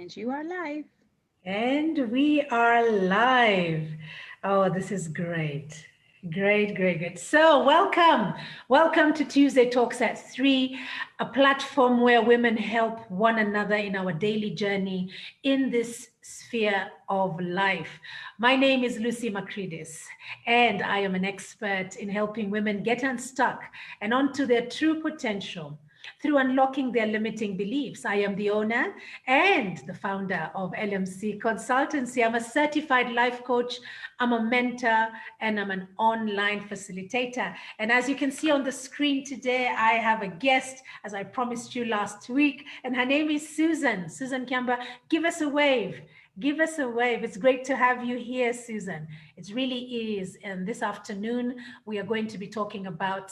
And you are live. And we are live. Oh, this is great. Great, great, great. So, welcome. Welcome to Tuesday Talks at 3, a platform where women help one another in our daily journey in this sphere of life. My name is Lucy Macridis, and I am an expert in helping women get unstuck and onto their true potential through unlocking their limiting beliefs. I am the owner and the founder of LMC Consultancy. I'm a certified life coach, I'm a mentor, and I'm an online facilitator. And as you can see on the screen today, I have a guest, as I promised you last week, and her name is Susan. Susan Kiamba, give us a wave. Give us a wave. It's great to have you here, Susan. It really is. And this afternoon, we are going to be talking about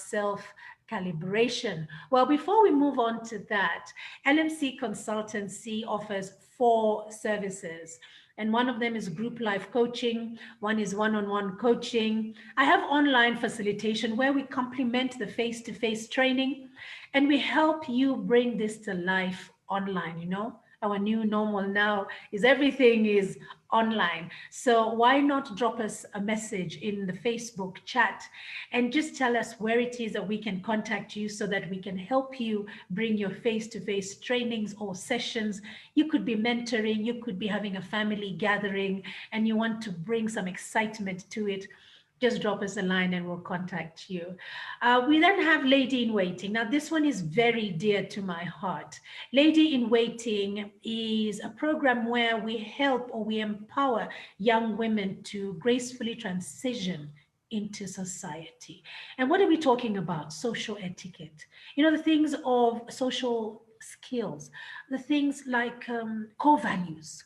calibration. Well, before we move on to that, LMC Consultancy offers 4 services. And one of them is group life coaching, one is one on one coaching. I have online facilitation where we complement the face to face training and we help you bring this to life online. Our new normal now is everything is online. So why not drop us a message in the Facebook chat and just tell us where it is that we can contact you so that we can help you bring your face-to-face trainings or sessions. You could be mentoring, you could be having a family gathering, and you want to bring some excitement to it. Just drop us a line and we'll contact you. We then have Lady in Waiting. Now, this one is very dear to my heart. Lady in Waiting is a program where we help or we empower young women to gracefully transition into society. And what are we talking about? Social etiquette. The things of social skills, the things like core values,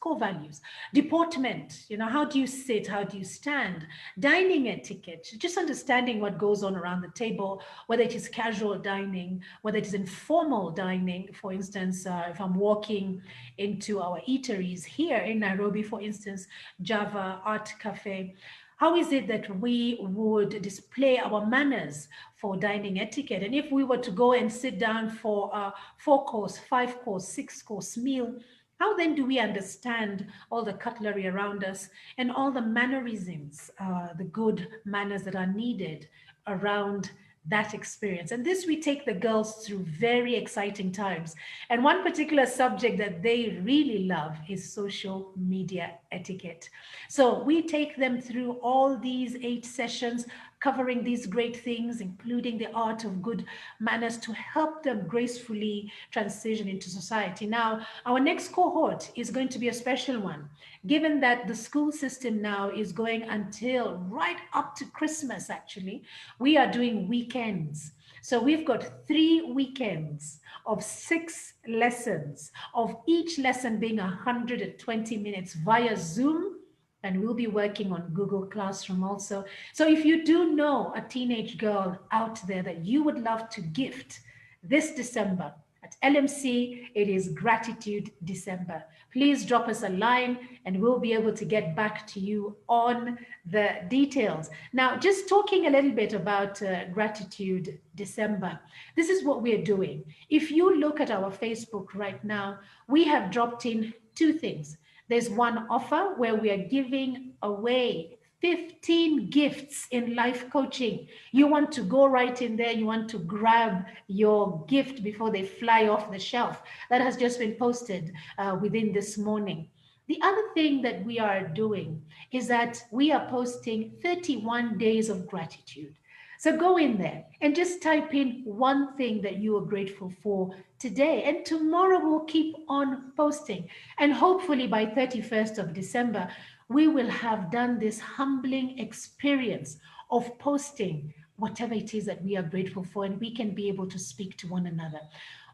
deportment, how do you sit, how do you stand, dining etiquette, just understanding what goes on around the table, whether it is casual dining, whether it is informal dining. For instance, if I'm walking into our eateries here in Nairobi, for instance, Java Art Cafe, how is it that we would display our manners for dining etiquette? And if we were to go and sit down for a 4 course, 5 course, 6 course meal, how then do we understand all the cutlery around us and all the mannerisms, the good manners that are needed around that experience? And this we take the girls through very exciting times. And one particular subject that they really love is social media etiquette. So we take them through all these 8 sessions, covering these great things, including the art of good manners to help them gracefully transition into society. Now, our next cohort is going to be a special one, given that the school system now is going until right up to Christmas, actually. We are doing weekends. So we've got 3 weekends of 6 lessons, of each lesson being 120 minutes via Zoom, and we'll be working on Google Classroom also. So if you do know a teenage girl out there that you would love to gift this December at LMC, it is Gratitude December. Please drop us a line and we'll be able to get back to you on the details. Now, just talking a little bit about Gratitude December, this is what we're doing. If you look at our Facebook right now, we have dropped in 2 things. There's one offer where we are giving away 15 gifts in life coaching. You want to go right in there, you want to grab your gift before they fly off the shelf. That has just been posted within this morning. The other thing that we are doing is that we are posting 31 days of gratitude. So go in there and just type in one thing that you are grateful for today. And tomorrow we'll keep on posting. And hopefully by 31st of December, we will have done this humbling experience of posting whatever it is that we are grateful for, and we can be able to speak to one another.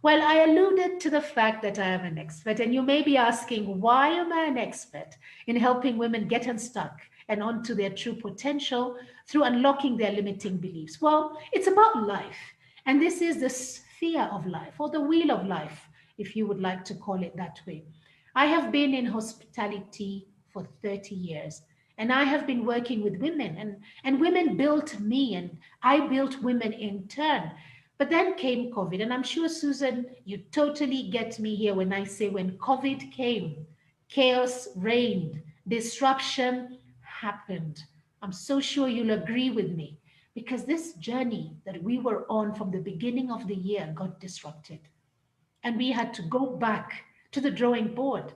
Well, I alluded to the fact that I am an expert, and you may be asking, why am I an expert in helping women get unstuck and onto their true potential through unlocking their limiting beliefs? Well, it's about life, and this is the sphere of life, or the wheel of life, if you would like to call it that way. I have been in hospitality for 30 years. And I have been working with women, and women built me, and I built women in turn. But then came COVID, and I'm sure, Susan, you totally get me here when I say when COVID came, Chaos reigned, disruption happened. I'm so sure you'll agree with me because this journey that we were on from the beginning of the year got disrupted and we had to go back to the drawing board.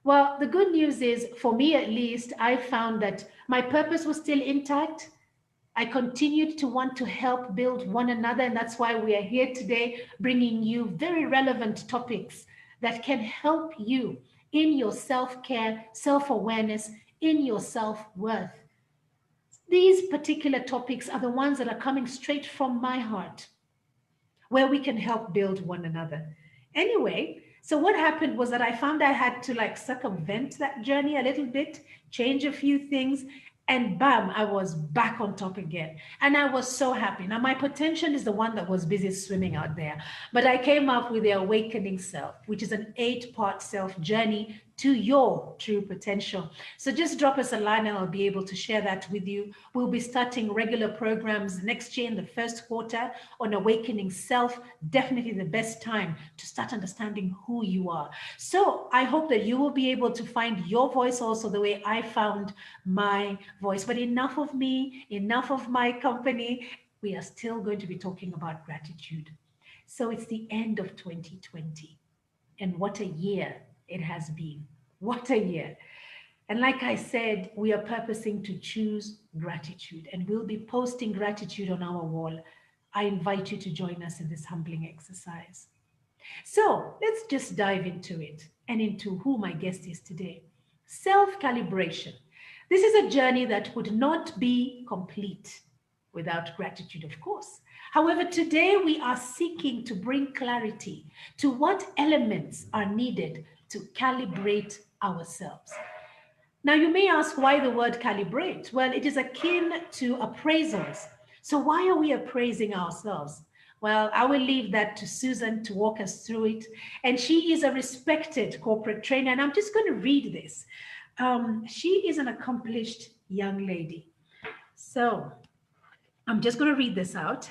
Well, the good news is, for me at least, I found that my purpose was still intact. I continued to want to help build one another, and that's why we are here today bringing you very relevant topics that can help you in your self care, self awareness, in your self worth. These particular topics are the ones that are coming straight from my heart where we can help build one another. Anyway, so what happened was that I found I had to like circumvent that journey a little bit, change a few things, and bam, I was back on top again. And I was so happy. Now, my potential is the one that was busy swimming out there, but I came up with the Awakening Self, which is an 8-part self journey to your true potential. So just drop us a line and I'll be able to share that with you. We'll be starting regular programs next year in the first quarter on Awakening Self. Definitely the best time to start understanding who you are. So I hope that you will be able to find your voice also the way I found my voice. But enough of me, enough of my company. We are still going to be talking about gratitude. So it's the end of 2020. And what a year it has been. What a year. And like I said, we are purposing to choose gratitude and we'll be posting gratitude on our wall. I invite you to join us in this humbling exercise. So let's just dive into it and into who my guest is today. Self calibration. This is a journey that would not be complete without gratitude, of course. However, today we are seeking to bring clarity to what elements are needed to calibrate ourselves. Now, you may ask why the word calibrate? Well, it is akin to appraisals. So, why are we appraising ourselves? Well, I will leave that to Susan to walk us through it. And she is a respected corporate trainer. And I'm just going to read this. She is an accomplished young lady. So, I'm just going to read this out.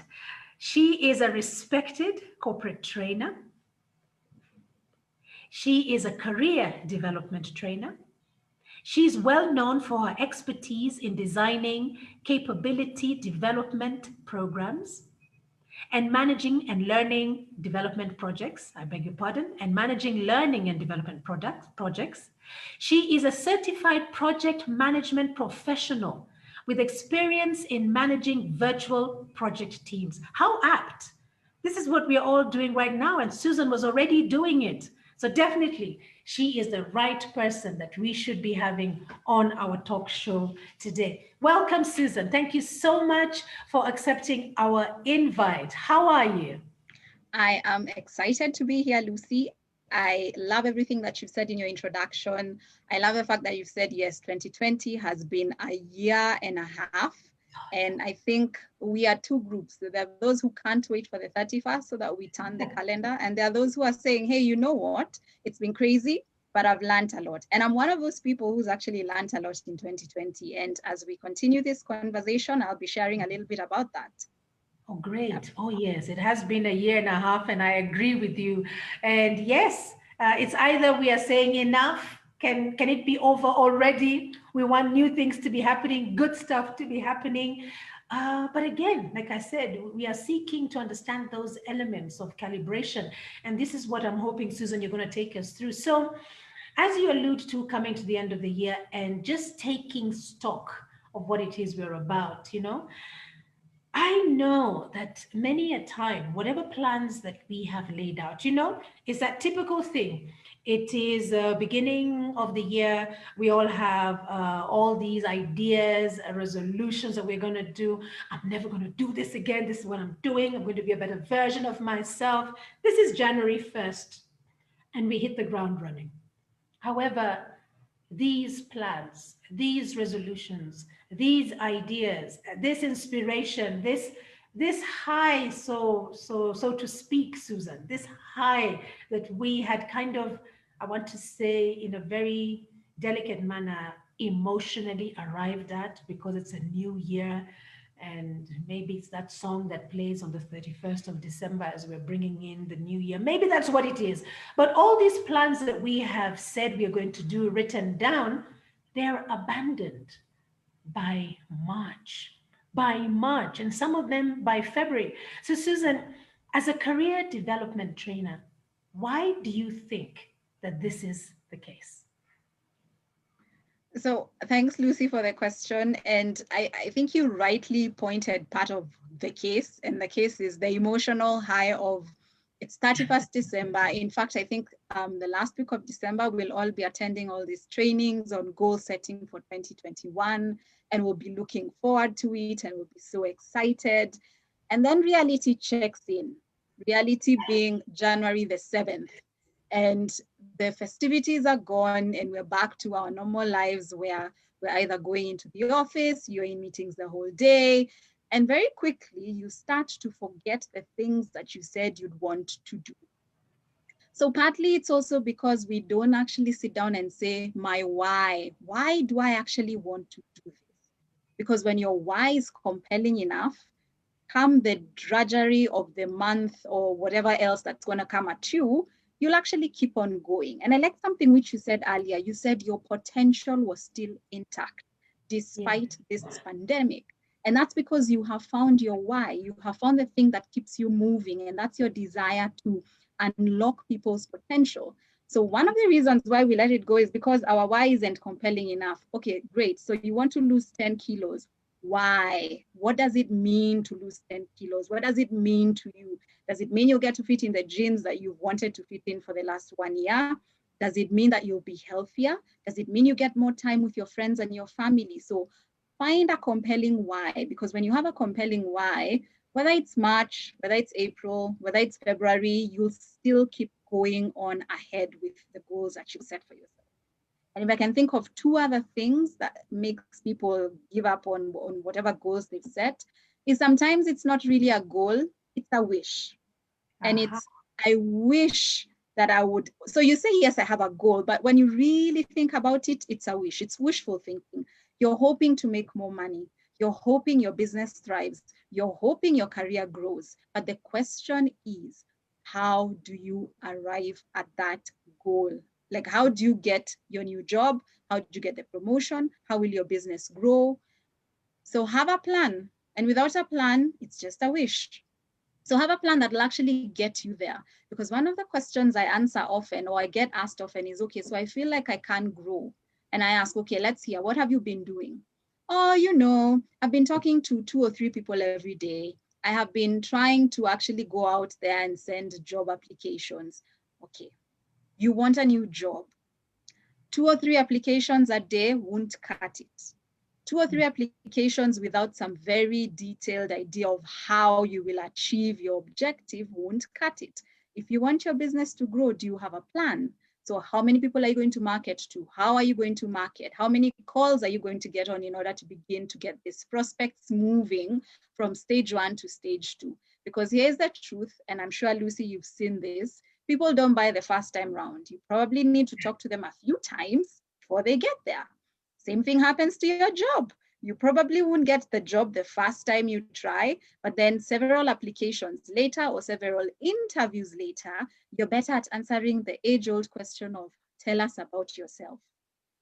She is a respected corporate trainer. She is a career development trainer. She is well known for her expertise in designing capability development programs and managing and learning development projects. I beg your pardon, and managing learning and development projects. She is a certified project management professional with experience in managing virtual project teams. How apt! This is what we are all doing right now, and Susan was already doing it. So definitely, she is the right person that we should be having on our talk show today. Welcome, Susan. Thank you so much for accepting our invite. How are you? I am excited to be here, Lucy. I love everything that you've said in your introduction. I love the fact that you've said, yes, 2020 has been a year and a half. And I think we are two groups. There are those who can't wait for the 31st so that we turn the calendar. And there are those who are saying, hey, you know what? It's been crazy, but I've learned a lot. And I'm one of those people who's actually learned a lot in 2020. And as we continue this conversation, I'll be sharing a little bit about that. Oh, Yep. great. Oh, yes. It has been a year and a half, and I agree with you. And yes, it's either we are saying enough. Can it be over already? We want new things to be happening, good stuff to be happening. But again, like I said, we are seeking to understand those elements of calibration. And this is what I'm hoping, Susan, you're going to take us through. So, as you allude to coming to the end of the year and just taking stock of what it is we're about, I know that many a time, whatever plans that we have laid out, is that typical thing. It is beginning of the year. We all have all these ideas, resolutions that we're going to do. I'm never going to do this again. This is what I'm doing. I'm going to be a better version of myself. This is January 1st, and we hit the ground running. However, these plans, these resolutions, these ideas, this inspiration, this high, so to speak, Susan, this high that we had kind of, I want to say in a very delicate manner, emotionally arrived at because it's a new year. And maybe it's that song that plays on the 31st of December as we're bringing in the new year. Maybe that's what it is. But all these plans that we have said we are going to do written down, they're abandoned by March, and some of them by February. So, Susan, as a career development trainer, why do you think that this is the case? So thanks, Lucy, for the question. And I think you rightly pointed part of the case. And the case is the emotional high of it's 31st December. In fact, I think the last week of December, we'll all be attending all these trainings on goal setting for 2021. And we'll be looking forward to it and we'll be so excited. And then reality checks in, reality being January the 7th. And the festivities are gone and we're back to our normal lives where we're either going into the office, you're in meetings the whole day, and very quickly you start to forget the things that you said you'd want to do. So partly it's also because we don't actually sit down and say, my why. Why do I actually want to do this? Because when your why is compelling enough, come the drudgery of the month or whatever else that's going to come at you, you'll actually keep on going. And I like something which you said earlier. You said your potential was still intact despite this pandemic. And that's because you have found your why. You have found the thing that keeps you moving, and that's your desire to unlock people's potential. So one of the reasons why we let it go is because our why isn't compelling enough. Okay, great. So you want to lose 10 kilos. Why? What does it mean to lose 10 kilos? What does it mean to you? Does it mean you'll get to fit in the jeans that you've wanted to fit in for the last 1 year? Does it mean that you'll be healthier? Does it mean you get more time with your friends and your family? So find a compelling why, because when you have a compelling why, whether it's March, whether it's April, whether it's February, you'll still keep going on ahead with the goals that you set for yourself. And if I can think of two other things that makes people give up on whatever goals they've set, is sometimes it's not really a goal, it's a wish. And it's, I wish that I would, so you say, yes, I have a goal, but when you really think about it, it's a wish, it's wishful thinking. You're hoping to make more money. You're hoping your business thrives. You're hoping your career grows. But the question is, how do you arrive at that goal? Like, how do you get your new job? How do you get the promotion? How will your business grow? So have a plan. And without a plan, it's just a wish. So have a plan that will actually get you there. Because one of the questions I answer often or I get asked often is, okay, so I feel like I can't grow. And I ask, okay, let's hear, what have you been doing? Oh, you know, I've been talking to 2 or 3 people every day. I have been trying to actually go out there and send job applications. Okay, you want a new job. 2 or 3 applications a day won't cut it. 2 or 3 applications without some very detailed idea of how you will achieve your objective won't cut it. If you want your business to grow, do you have a plan? So how many people are you going to market to? How are you going to market? How many calls are you going to get on in order to begin to get these prospects moving from stage 1 to stage 2? Because here's the truth, and I'm sure, Lucy, you've seen this. People don't buy the first time round. You probably need to talk to them a few times before they get there. Same thing happens to your job. You probably won't get the job the first time you try, but then several applications later or several interviews later, you're better at answering the age-old question of, tell us about yourself.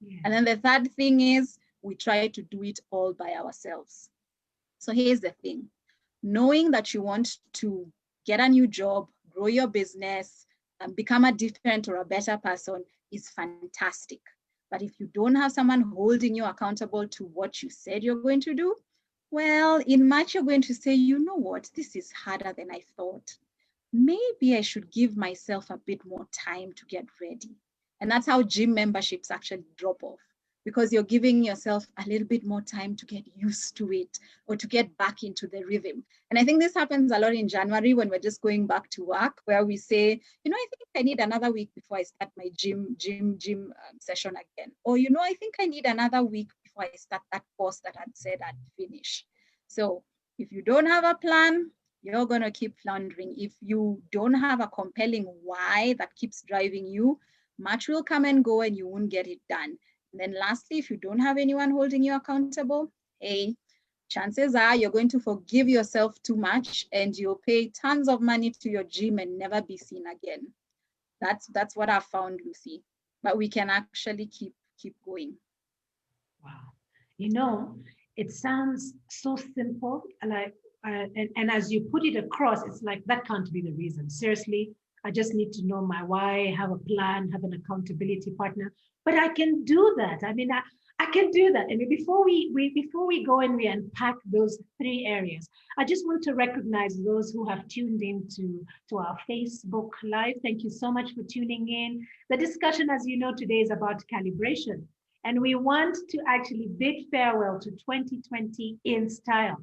Yeah. And then the third thing is, we try to do it all by ourselves. So here's the thing. Knowing that you want to get a new job, grow your business, become a different or a better person is fantastic. But if you don't have someone holding you accountable to what you said you're going to do, well, in March, you're going to say, you know what, this is harder than I thought. Maybe I should give myself a bit more time to get ready. And that's how gym memberships actually drop off, because you're giving yourself a little bit more time to get used to it or to get back into the rhythm. And I think this happens a lot in January when we're just going back to work, where we say, you know, I think I need another week before I start my gym session again. Or, you know, I think I need another week before I start that course that I'd said I'd finish. So if you don't have a plan, you're going to keep floundering. If you don't have a compelling why that keeps driving you, March will come and go and you won't get it done. And then lastly, if you don't have anyone holding you accountable, hey, chances are you're going to forgive yourself too much and you'll pay tons of money to your gym and never be seen again. That's what I found, Lucy. But we can actually keep going. Wow. You know, it sounds so simple, and as you put it across, it's like that can't be the reason. Seriously, I just need to know my why, have a plan, have an accountability partner. But I can do that. I mean, I can do that. I mean, before we go and we unpack those three areas, I just want to recognize those who have tuned in to our Facebook Live. Thank you so much for tuning in. The discussion, as you know, today is about calibration. And we want to actually bid farewell to 2020 in style.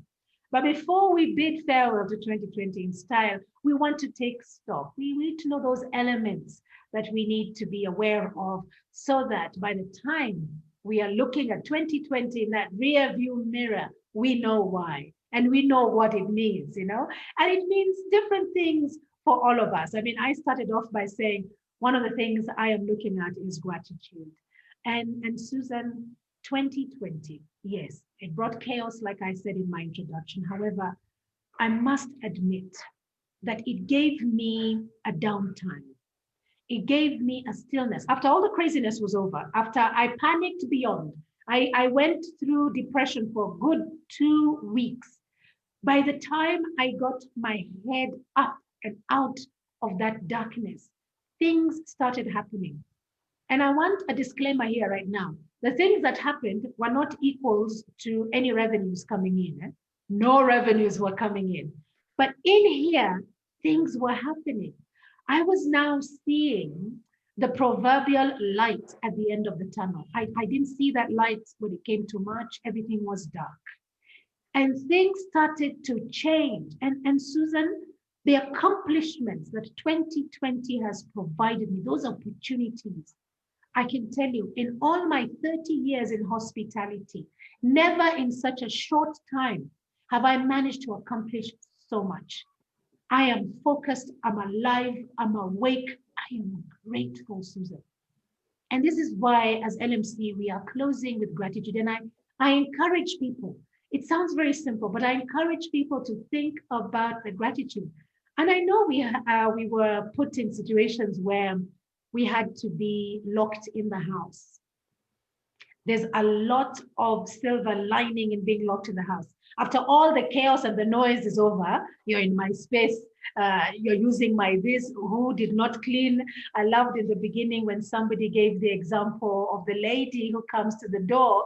But before we bid farewell to 2020 in style, we want to take stock. We need to know those elements that we need to be aware of so that by the time we are looking at 2020 in that rear view mirror, we know why and we know what it means, you know? And it means different things for all of us. I mean, I started off by saying one of the things I am looking at is gratitude. And Susan, 2020, yes, it brought chaos, like I said in my introduction. However, I must admit that it gave me a downtime. It gave me a stillness. After all the craziness was over, after I panicked beyond, I went through depression for a good 2 weeks. By the time I got my head up and out of that darkness, things started happening. And I want a disclaimer here right now. The things that happened were not equals to any revenues coming in. Eh? No revenues were coming in. But in here, things were happening. I was now seeing the proverbial light at the end of the tunnel. I didn't see that light when it came to March. Everything was dark. And things started to change. And Susan, the accomplishments that 2020 has provided me, those opportunities, I can tell you, in all my 30 years in hospitality, never in such a short time have I managed to accomplish so much. I am focused, I'm alive, I'm awake, I am grateful, Susan. And this is why, as LMC, we are closing with gratitude. And I encourage people, it sounds very simple, but I encourage people to think about the gratitude. And I know we were put in situations where we had to be locked in the house. There's a lot of silver lining in being locked in the house. After all the chaos and the noise is over, you're in my space, you're using my this, who did not clean. I loved in the beginning when somebody gave the example of the lady who comes to the door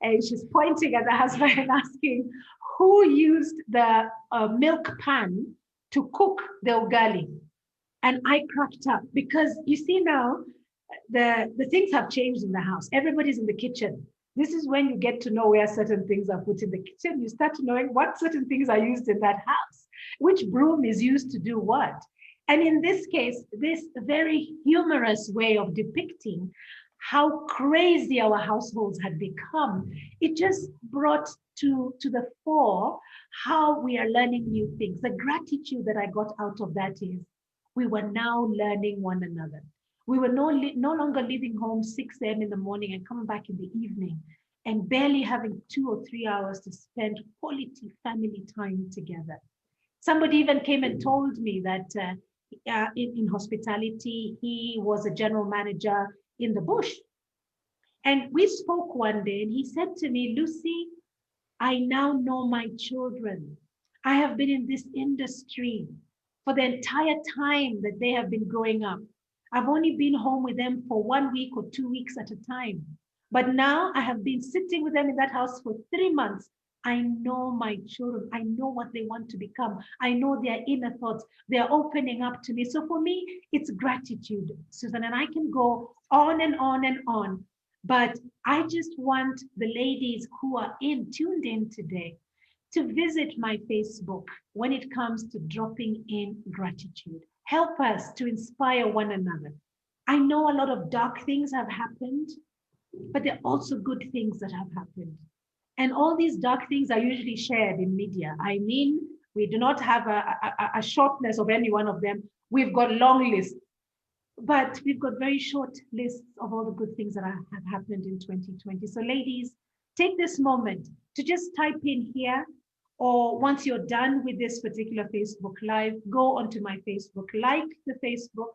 and she's pointing at the husband and asking, who used the milk pan to cook the ugali? And I cracked up because you see now, the things have changed in the house. Everybody's in the kitchen. This is when you get to know where certain things are put in the kitchen. You start knowing what certain things are used in that house, which broom is used to do what. And in this case, this very humorous way of depicting how crazy our households had become, it just brought to the fore how we are learning new things. The gratitude that I got out of that is we were now learning one another. We were no longer leaving home 6 a.m. in the morning and coming back in the evening and barely having 2 or 3 hours to spend quality family time together. Somebody even came and told me that in hospitality, he was a general manager in the bush. And we spoke one day and he said to me, Lucy, I now know my children. I have been in this industry for the entire time that they have been growing up. I've only been home with them for 1 week or 2 weeks at a time. But now I have been sitting with them in that house for 3 months. I know my children. I know what they want to become. I know their inner thoughts. They're opening up to me. So for me, it's gratitude, Susan. And I can go on and on and on. But I just want the ladies who are tuned in today to visit my Facebook when it comes to dropping in gratitude. Help us to inspire one another. I know a lot of dark things have happened, but there are also good things that have happened. And all these dark things are usually shared in media. I mean, we do not have a shortness of any one of them. We've got long lists, but we've got very short lists of all the good things that have happened in 2020. So ladies, take this moment to just type in here, or once you're done with this particular Facebook Live, go onto my Facebook, like the Facebook,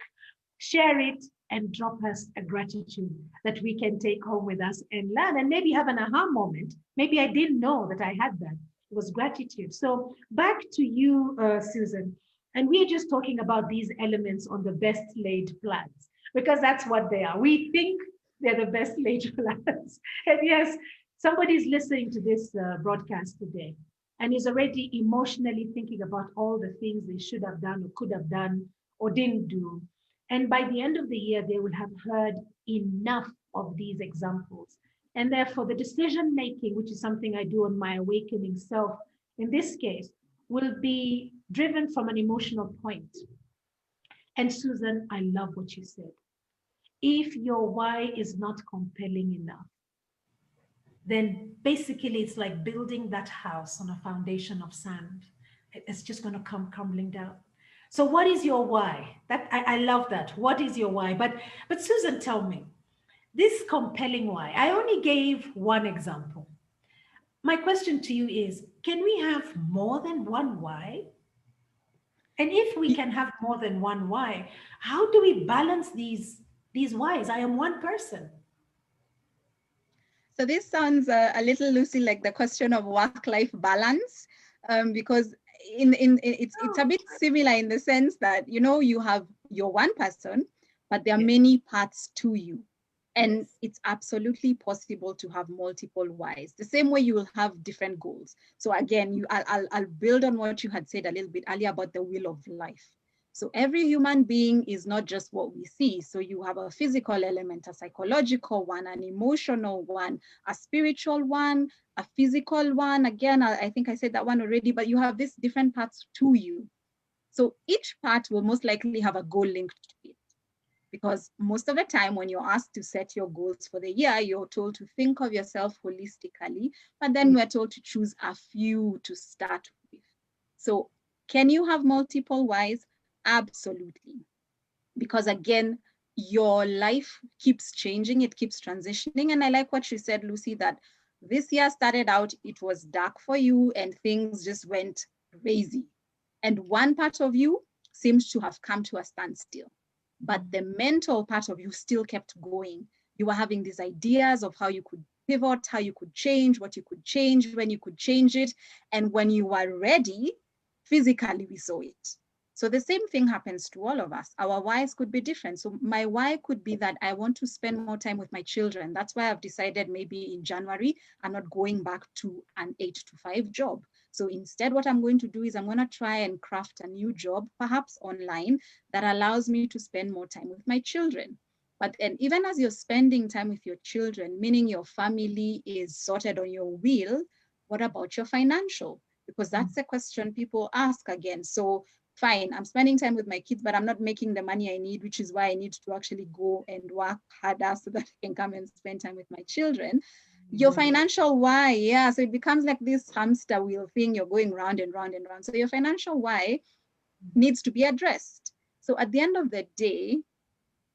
share it, and drop us a gratitude that we can take home with us and learn, and maybe have an aha moment. Maybe I didn't know that I had that. It was gratitude. So back to you, Susan. And we're just talking about these elements on the best laid plans, because that's what they are. We think they're the best laid plans. And yes, somebody's listening to this broadcast today and is already emotionally thinking about all the things they should have done or could have done or didn't do. And by the end of the year, they will have heard enough of these examples. And therefore, the decision making, which is something I do on my awakening self, in this case, will be driven from an emotional point. And Susan, I love what you said. If your why is not compelling enough, then basically it's like building that house on a foundation of sand. It's just going to come crumbling down. So what is your why? That I love that. What is your why? But Susan, tell me, this compelling why. I only gave one example. My question to you is, can we have more than one why? And if we can have more than one why, how do we balance these whys? I am one person. So this sounds a little, Lucy, like the question of work-life balance, because it's a bit similar in the sense that, you know, you have your one person, but there are many parts to you. And it's absolutely possible to have multiple whys. The same way you will have different goals. So again, I'll build on what you had said a little bit earlier about the wheel of life. So every human being is not just what we see. So you have a physical element, a psychological one, an emotional one, a spiritual one, a physical one. Again, I think I said that one already, but you have these different parts to you. So each part will most likely have a goal linked to it. Because most of the time when you're asked to set your goals for the year, you're told to think of yourself holistically, but then we're told to choose a few to start with. So can you have multiple whys? Absolutely. Because again, your life keeps changing, it keeps transitioning. And I like what you said, Lucy, that this year started out, it was dark for you and things just went crazy. And one part of you seems to have come to a standstill. But the mental part of you still kept going. You were having these ideas of how you could pivot, how you could change, what you could change, when you could change it. And when you were ready, physically we saw it. So the same thing happens to all of us. Our whys could be different. So my why could be that I want to spend more time with my children. That's why I've decided maybe in January, I'm not going back to an 8 to 5 job. So instead, what I'm going to do is I'm going to try and craft a new job, perhaps online, that allows me to spend more time with my children. But and even as you're spending time with your children, meaning your family is sorted on your wheel, what about your financial? Because that's a question people ask again. So fine, I'm spending time with my kids, but I'm not making the money I need, which is why I need to actually go and work harder so that I can come and spend time with my children. Your financial why, yeah, so it becomes like this hamster wheel thing, you're going round and round and round. So your financial why needs to be addressed. So at the end of the day,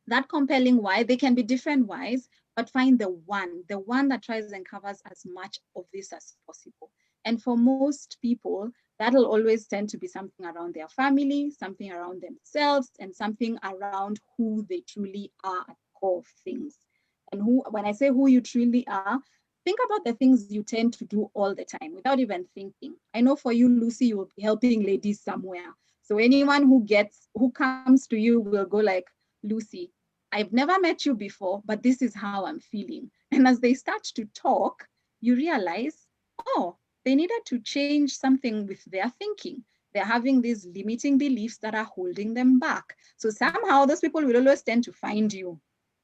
that compelling why, they can be different whys, but find the one that tries and covers as much of this as possible. And for most people, that'll always tend to be something around their family, something around themselves, and something around who they truly are at core of things. And who, when I say who you truly are, think about the things you tend to do all the time without even thinking. I know for you, Lucy, you will be helping ladies somewhere. So anyone who comes to you will go like, Lucy, I've never met you before, but this is how I'm feeling. And as they start to talk, you realize, oh, they needed to change something with their thinking. They're having these limiting beliefs that are holding them back. So somehow those people will always tend to find you.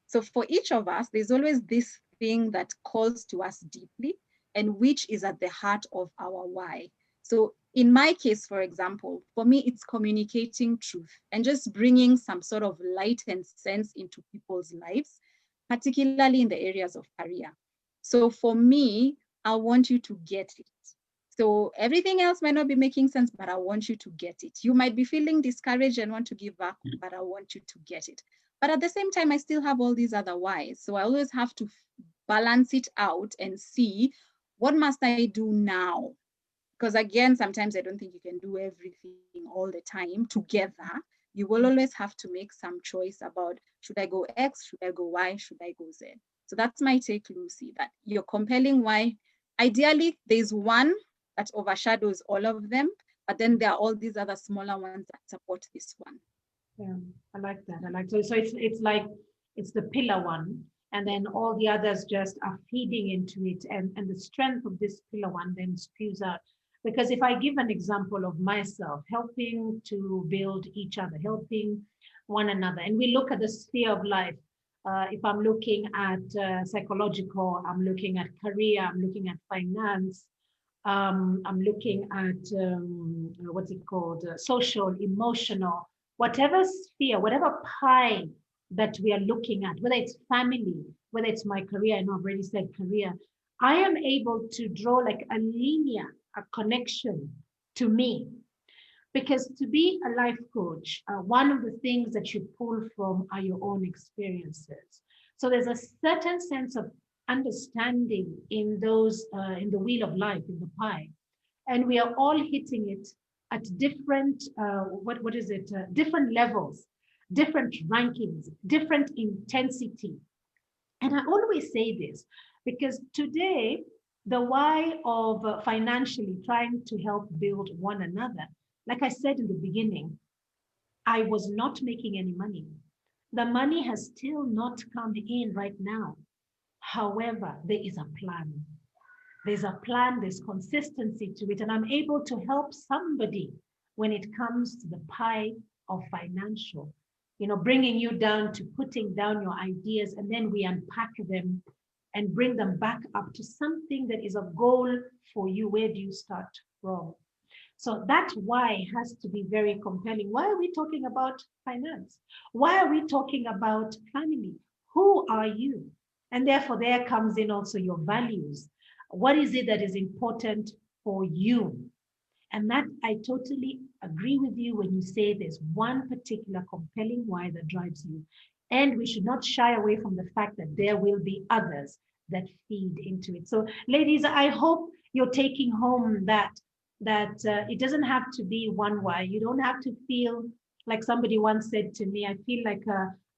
So for each of us, there's always this thing that calls to us deeply and which is at the heart of our why. So in my case, for example, for me, it's communicating truth and just bringing some sort of light and sense into people's lives, particularly in the areas of career. So for me, I want you to get it. So everything else might not be making sense, but I want you to get it. You might be feeling discouraged and want to give up, but I want you to get it. But at the same time, I still have all these other whys. So I always have to balance it out and see, what must I do now? Because again, sometimes I don't think you can do everything all the time together. You will always have to make some choice about, should I go X, should I go Y, should I go Z? So that's my take, Lucy, that your compelling why, ideally there's one that overshadows all of them, but then there are all these other smaller ones that support this one. Yeah, I like that. I like so it's like it's the pillar one, and then all the others just are feeding into it, and the strength of this pillar one then spews out. Because if I give an example of myself helping to build each other, helping one another, and we look at the sphere of life. If I'm looking at psychological, I'm looking at career, I'm looking at finance, I'm looking at what's it called, social, emotional, whatever sphere, whatever pie that we are looking at, whether it's family, whether it's my career, I know I've already said career, I am able to draw like a linear, a connection to me. Because to be a life coach, one of the things that you pull from are your own experiences. So there's a certain sense of understanding in those, in the wheel of life, in the pie, and we are all hitting it at different, what is it? Different levels, different rankings, different intensity. And I always say this because today, the why of financially trying to help build one another, like I said in the beginning, I was not making any money. The money has still not come in right now. However, there is a plan. There's a plan, there's consistency to it, and I'm able to help somebody when it comes to the pie of financial, bringing you down to putting down your ideas, and then we unpack them and bring them back up to something that is a goal for you. Where do you start from? So that why has to be very compelling. Why are we talking about finance? Why are we talking about family? Who are you? And therefore, there comes in also your values. What is it that is important for you? And that I totally agree with you when you say there's one particular compelling why that drives you. And we should not shy away from the fact that there will be others that feed into it. So, ladies, I hope you're taking home that it doesn't have to be one why. You don't have to feel like somebody once said to me, I feel like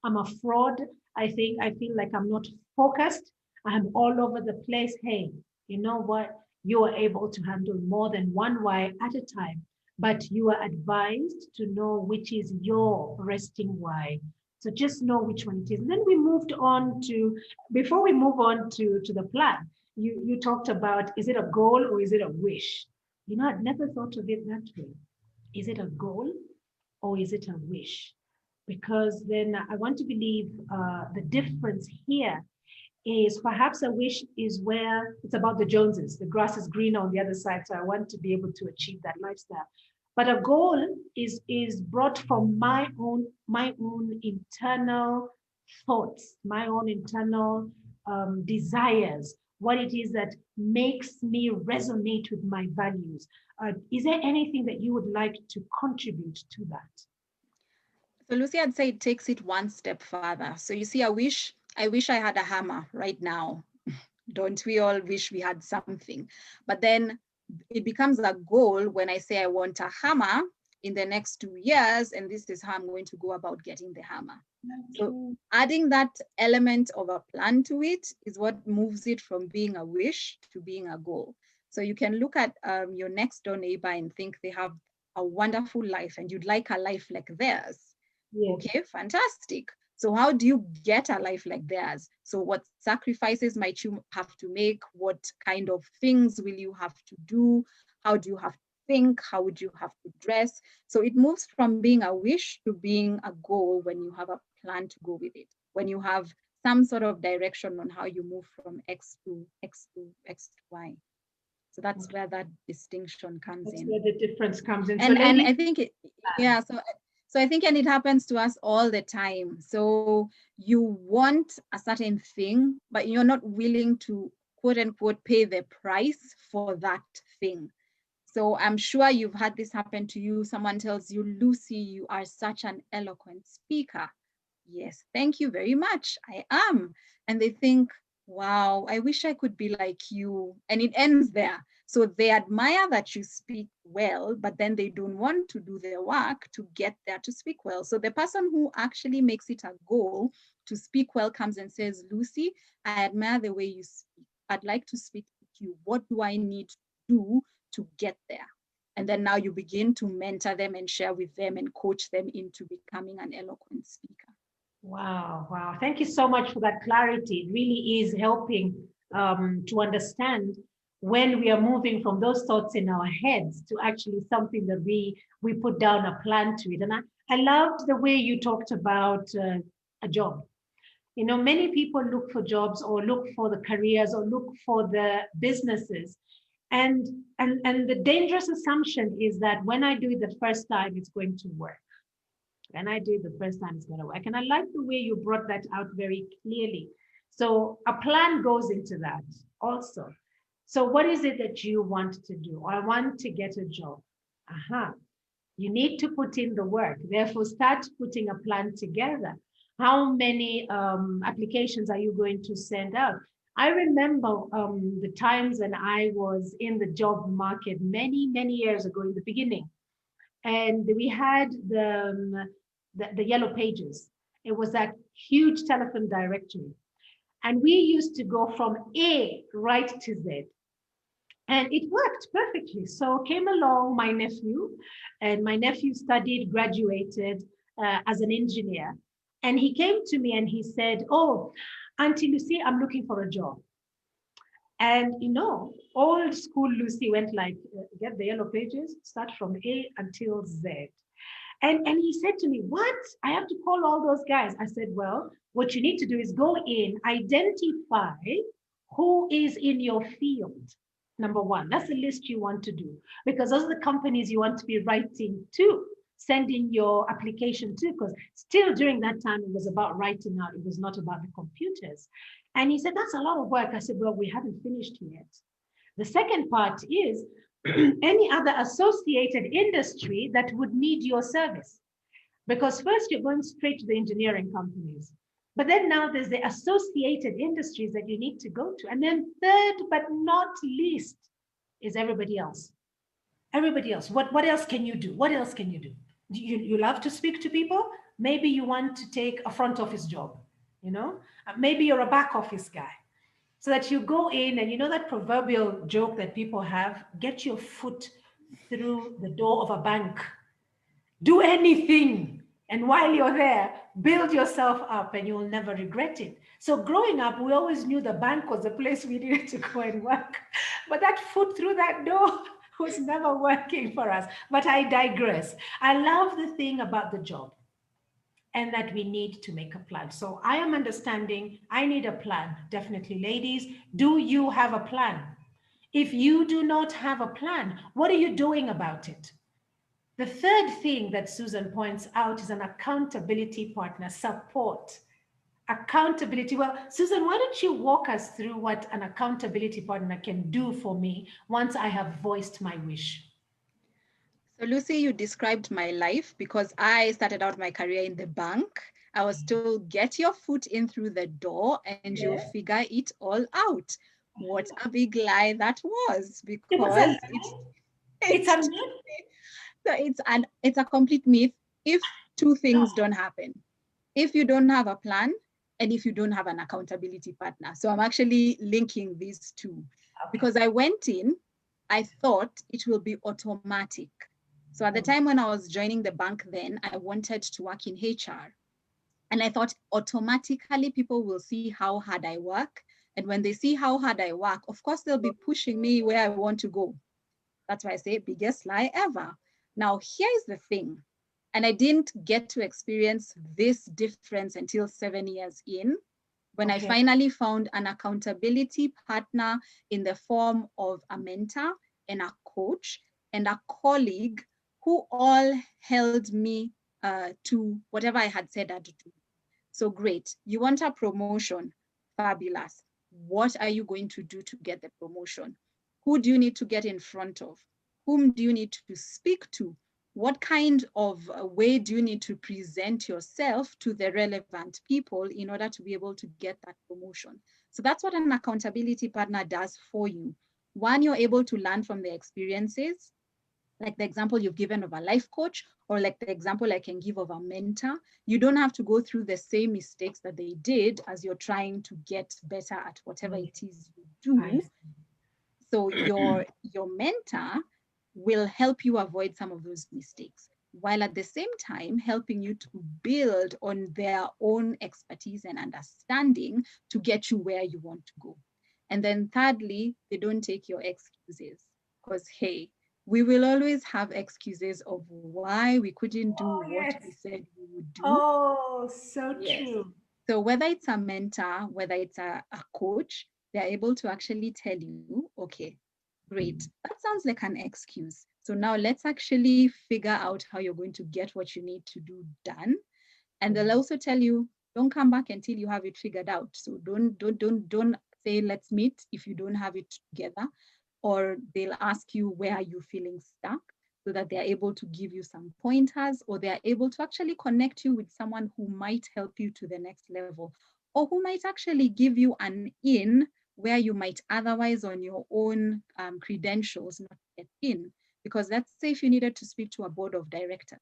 I'm a fraud. I feel like I'm not focused. I'm all over the place. Hey, you know what? You are able to handle more than one why at a time, but you are advised to know which is your resting why. So just know which one it is. And then we moved on to, before we move on to the plan, you talked about, is it a goal or is it a wish? I'd never thought of it that way. Is it a goal or is it a wish? Because then I want to believe the difference here is perhaps a wish is where it's about the Joneses. The grass is greener on the other side, so I want to be able to achieve that lifestyle. But a goal is brought from my own internal thoughts, my own internal desires, what it is that makes me resonate with my values. Is there anything that you would like to contribute to that? So Lucy, I'd say it takes it one step further. So you see, I wish I had a hammer right now. Don't we all wish we had something? But then it becomes a goal when I say I want a hammer in the next 2 years, and this is how I'm going to go about getting the hammer. Okay. So adding that element of a plan to it is what moves it from being a wish to being a goal. So you can look at your next door neighbor and think they have a wonderful life and you'd like a life like theirs. Yes. Okay, fantastic. So how do you get a life like theirs? So what sacrifices might you have to make? What kind of things will you have to do? How do you have to think? How would you have to dress? So it moves from being a wish to being a goal when you have a plan to go with it, when you have some sort of direction on how you move from X to Y. So that's where that distinction comes in. That's where the difference comes in. And I think it, yeah, so I think, and it happens to us all the time. So you want a certain thing, but you're not willing to, quote unquote, pay the price for that thing. So I'm sure you've had this happen to you. Someone tells you, Lucy, you are such an eloquent speaker. Yes, thank you very much. I am. And they think, Wow, I wish I could be like you. And it ends there. So they admire that you speak well, but then they don't want to do their work to get there to speak well. So the person who actually makes it a goal to speak well comes and says, Lucy, I admire the way you speak. I'd like to speak with you. What do I need to do to get there? And then now you begin to mentor them and share with them and coach them into becoming an eloquent speaker. Wow, wow. Thank you so much for that clarity. It really is helping to understand when we are moving from those thoughts in our heads to actually something that we put down a plan to it. And I loved the way you talked about a job. You know, many people look for jobs or look for the careers or look for the businesses. And the dangerous assumption is that when I do it the first time, it's going to work. And I do it the first time, it's going to work. And I like the way you brought that out very clearly. So a plan goes into that also. So what is it that you want to do? I want to get a job. Aha. You need to put in the work. Therefore, start putting a plan together. How many applications are you going to send out? I remember the times when I was in the job market many, many years ago in the beginning. And we had the yellow pages. It was that huge telephone directory. And we used to go from A right to Z. And it worked perfectly. So came along my nephew, and my nephew studied, graduated as an engineer. And he came to me and he said, oh, Auntie Lucy, I'm looking for a job. And you know, old school Lucy went like, get the yellow pages, start from A until Z. And he said to me, what? I have to call all those guys. I said, well, what you need to do is go in, identify who is in your field. Number one, that's the list you want to do because those are the companies you want to be writing to, sending your application to, because still during that time, it was about writing out. It was not about the computers. And he said, that's a lot of work. I said, well, we haven't finished yet. The second part is any other associated industry that would need your service. Because first you're going straight to the engineering companies. But then now there's the associated industries that you need to go to. And then third, but not least, is everybody else. Everybody else. What else can you do? What else can you do? You love to speak to people? Maybe you want to take a front office job, you know? Maybe you're a back office guy. So that you go in and you know that proverbial joke that people have, get your foot through the door of a bank. Do anything. And while you're there, build yourself up and you'll never regret it. So growing up, we always knew the bank was the place we needed to go and work. But that foot through that door was never working for us. But I digress. I love the thing about the job and that we need to make a plan. So I am understanding I need a plan. Definitely, ladies, do you have a plan? If you do not have a plan, what are you doing about it? The third thing that Susan points out is an accountability partner, support. Accountability. Well, Susan, why don't you walk us through what an accountability partner can do for me once I have voiced my wish? So Lucy, you described my life because I started out my career in the bank. I was told, get your foot in through the door and you'll figure it all out. What a big lie that was, It was a, because it's a it's a complete myth if two things don't happen. If you don't have a plan and if you don't have an accountability partner. So I'm actually linking these two because I went in, I thought it will be automatic. So at the time when I was joining the bank then, I wanted to work in HR. And I thought automatically people will see how hard I work. And when they see how hard I work, of course, they'll be pushing me where I want to go. That's why I say biggest lie ever. Now, here's the thing. And I didn't get to experience this difference until 7 years in, when I finally found an accountability partner in the form of a mentor and a coach and a colleague who all held me to whatever I had said I'd do. So great, you want a promotion, fabulous. What are you going to do to get the promotion? Who do you need to get in front of? Whom do you need to speak to? What kind of way do you need to present yourself to the relevant people in order to be able to get that promotion? So that's what an accountability partner does for you. One, you're able to learn from their experiences, like the example you've given of a life coach, or like the example I can give of a mentor. You don't have to go through the same mistakes that they did as you're trying to get better at whatever it is you do. So your mentor will help you avoid some of those mistakes, while at the same time helping you to build on their own expertise and understanding to get you where you want to go. And then thirdly, they don't take your excuses, because hey, we will always have excuses of why we couldn't do Oh, what we yes. said we would do. Oh, so Yes. true. So whether it's a mentor, whether it's a coach, they're able to actually tell you, okay, great, that sounds like an excuse. So now let's actually figure out how you're going to get what you need to do done. And they'll also tell you, don't come back until you have it figured out. So don't say let's meet if you don't have it together. Or they'll ask you, where are you feeling stuck? So that they're able to give you some pointers, or they're able to actually connect you with someone who might help you to the next level, or who might actually give you an in where you might otherwise on your own credentials not get in. Because let's say if you needed to speak to a board of directors,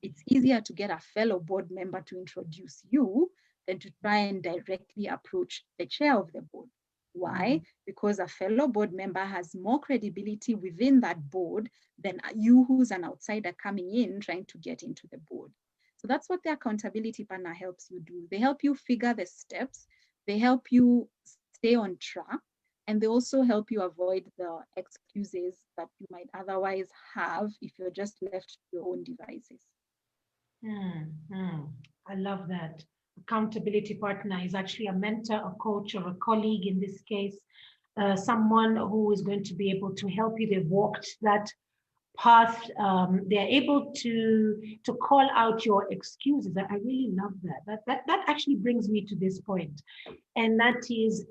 it's easier to get a fellow board member to introduce you than to try and directly approach the chair of the board. Why? Because a fellow board member has more credibility within that board than you, who's an outsider coming in trying to get into the board. So that's what the accountability partner helps you do. They help you figure the steps, they help you stay on track, and they also help you avoid the excuses that you might otherwise have if you're just left to your own devices. Mm, mm. I love that. Accountability partner is actually a mentor, a coach, or a colleague in this case, someone who is going to be able to help you. They've walked that path. They're able to call out your excuses. I really love that. That actually brings me to this point, and that is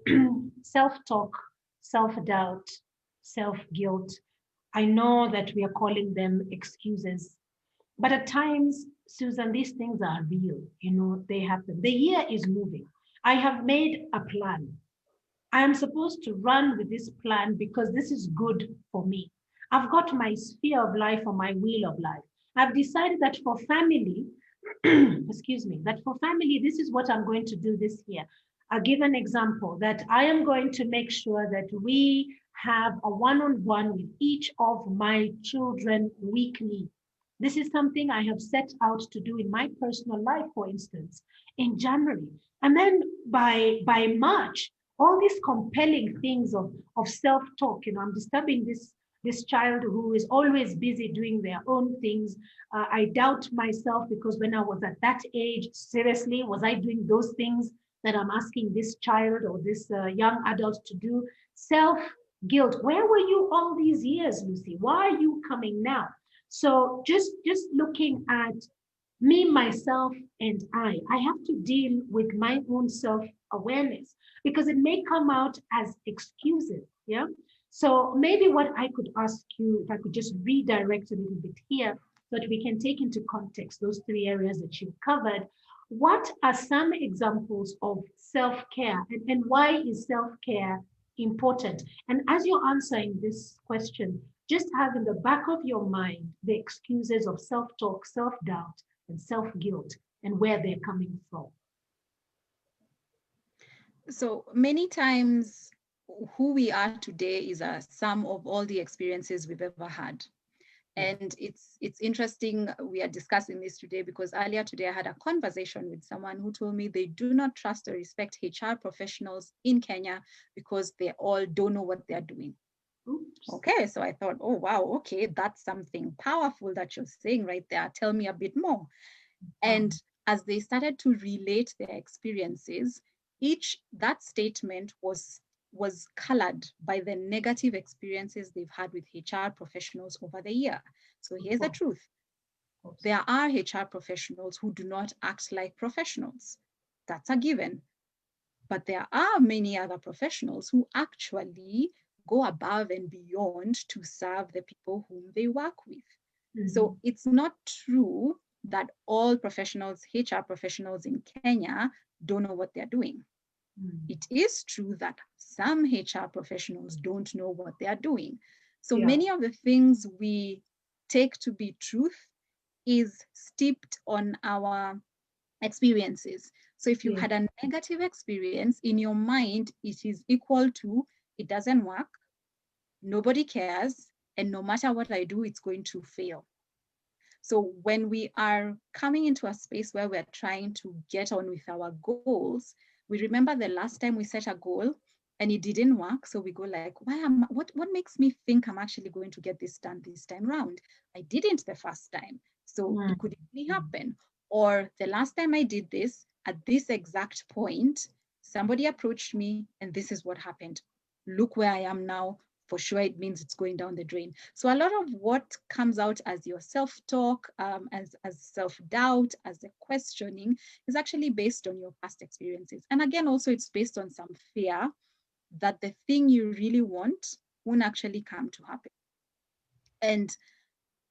self-talk, self-doubt, self-guilt. I know that we are calling them excuses, but at times, Susan, these things are real. They happen. The year is moving. I have made a plan. I am supposed to run with this plan because this is good for me. I've got my sphere of life or my wheel of life. I've decided that for family, excuse me, that for family, this is what I'm going to do this year. I'll give an example that I am going to make sure that we have a one-on-one with each of my children weekly. This is something I have set out to do in my personal life, for instance, in January. And then by March, all these compelling things of self-talk, I'm disturbing this child who is always busy doing their own things. I doubt myself because when I was at that age, seriously, was I doing those things that I'm asking this child or this young adult to do? Self-guilt. Where were you all these years, Lucy? Why are you coming now? So just looking at me, myself, and I have to deal with my own self-awareness because it may come out as excuses. Yeah. So maybe what I could ask you, if I could just redirect a little bit here so that we can take into context those three areas that you've covered. What are some examples of self-care and why is self-care important? And as you're answering this question, just have in the back of your mind the excuses of self-talk, self-doubt, and self-guilt and where they're coming from. So many times, who we are today is a sum of all the experiences we've ever had. And it's interesting we are discussing this today because earlier today I had a conversation with someone who told me they do not trust or respect HR professionals in Kenya because they all don't know what they're doing. Oops. Okay, so I thought, oh wow, okay, that's something powerful that you're saying right there. Tell me a bit more. And as they started to relate their experiences, that statement was colored by the negative experiences they've had with HR professionals over the year. So here's the truth. There are HR professionals who do not act like professionals. That's a given. But there are many other professionals who actually go above and beyond to serve the people whom they work with. Mm-hmm. So it's not true that all professionals, HR professionals in Kenya, don't know what they're doing. It is true that some HR professionals don't know what they are doing. So Yeah. many of the things we take to be truth is steeped on our experiences. So if you Yeah. had a negative experience in your mind, it is equal to it doesn't work, nobody cares, and no matter what I do, it's going to fail. So when we are coming into a space where we're trying to get on with our goals, we remember the last time we set a goal and it didn't work. So we go like, what makes me think I'm actually going to get this done this time round? I didn't the first time. So it could easily happen. Or the last time I did this at this exact point, somebody approached me and this is what happened. Look where I am now. For sure, it means it's going down the drain. So a lot of what comes out as your self-talk, as self-doubt, as the questioning, is actually based on your past experiences. And again, also it's based on some fear that the thing you really want won't actually come to happen. And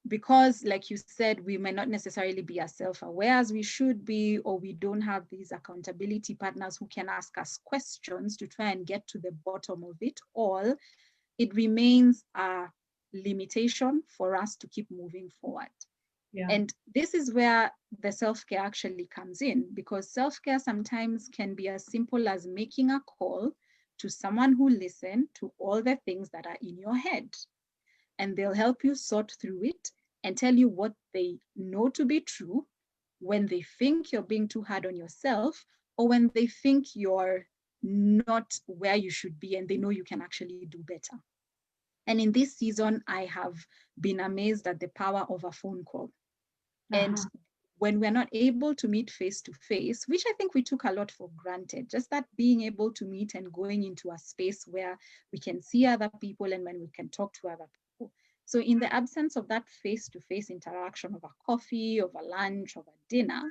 because, like you said, we may not necessarily be as self-aware as we should be, or we don't have these accountability partners who can ask us questions to try and get to the bottom of it all, it remains a limitation for us to keep moving forward. Yeah. And this is where the self-care actually comes in, because self-care sometimes can be as simple as making a call to someone who listens to all the things that are in your head. And they'll help you sort through it and tell you what they know to be true when they think you're being too hard on yourself, or when they think you're not where you should be and they know you can actually do better. And in this season, I have been amazed at the power of a phone call. And when we're not able to meet face to face, which I think we took a lot for granted, just that being able to meet and going into a space where we can see other people and when we can talk to other people. So, in the absence of that face to face interaction of a coffee, of a lunch, of a dinner,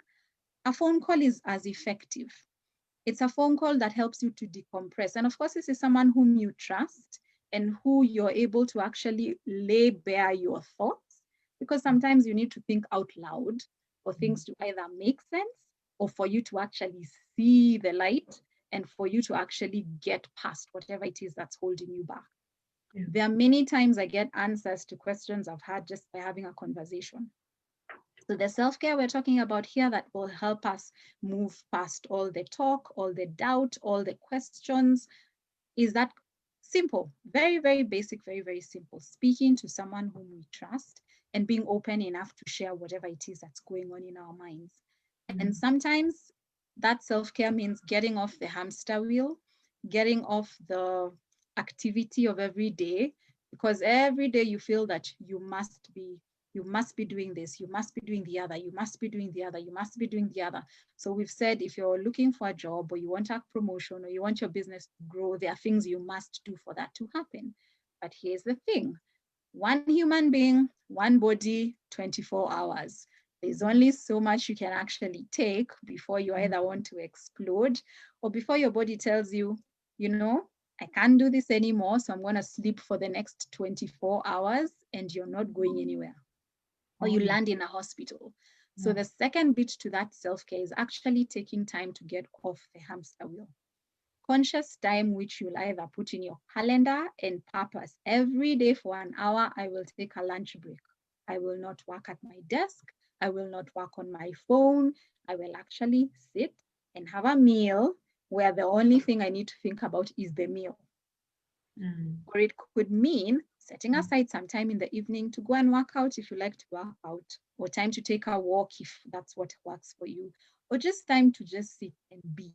a phone call is as effective. It's a phone call that helps you to decompress. And of course, this is someone whom you trust and who you're able to actually lay bare your thoughts, because sometimes you need to think out loud for things to either make sense or for you to actually see the light and for you to actually get past whatever it is that's holding you back. Yeah. There are many times I get answers to questions I've had just by having a conversation. So the self-care we're talking about here that will help us move past all the talk, all the doubt, all the questions is that simple, very, very basic, very, very simple. Speaking to someone whom we trust and being open enough to share whatever it is that's going on in our minds. And sometimes that self-care means getting off the hamster wheel, getting off the activity of every day, because every day you feel that you must be doing this, you must be doing the other, you must be doing the other, you must be doing the other. So we've said if you're looking for a job or you want a promotion or you want your business to grow, there are things you must do for that to happen. But here's the thing: one human being, one body, 24 hours. There's only so much you can actually take before you either want to explode or before your body tells you, you know, I can't do this anymore, so I'm going to sleep for the next 24 hours and you're not going anywhere, or you land in a hospital. So the second bit to that self-care is actually taking time to get off the hamster wheel. Conscious time, which you'll either put in your calendar and purpose. Every day for an hour, I will take a lunch break. I will not work at my desk. I will not work on my phone. I will actually sit and have a meal where the only thing I need to think about is the meal. Or it could mean setting aside some time in the evening to go and work out if you like to work out, or time to take a walk if that's what works for you, or just time to just sit and be.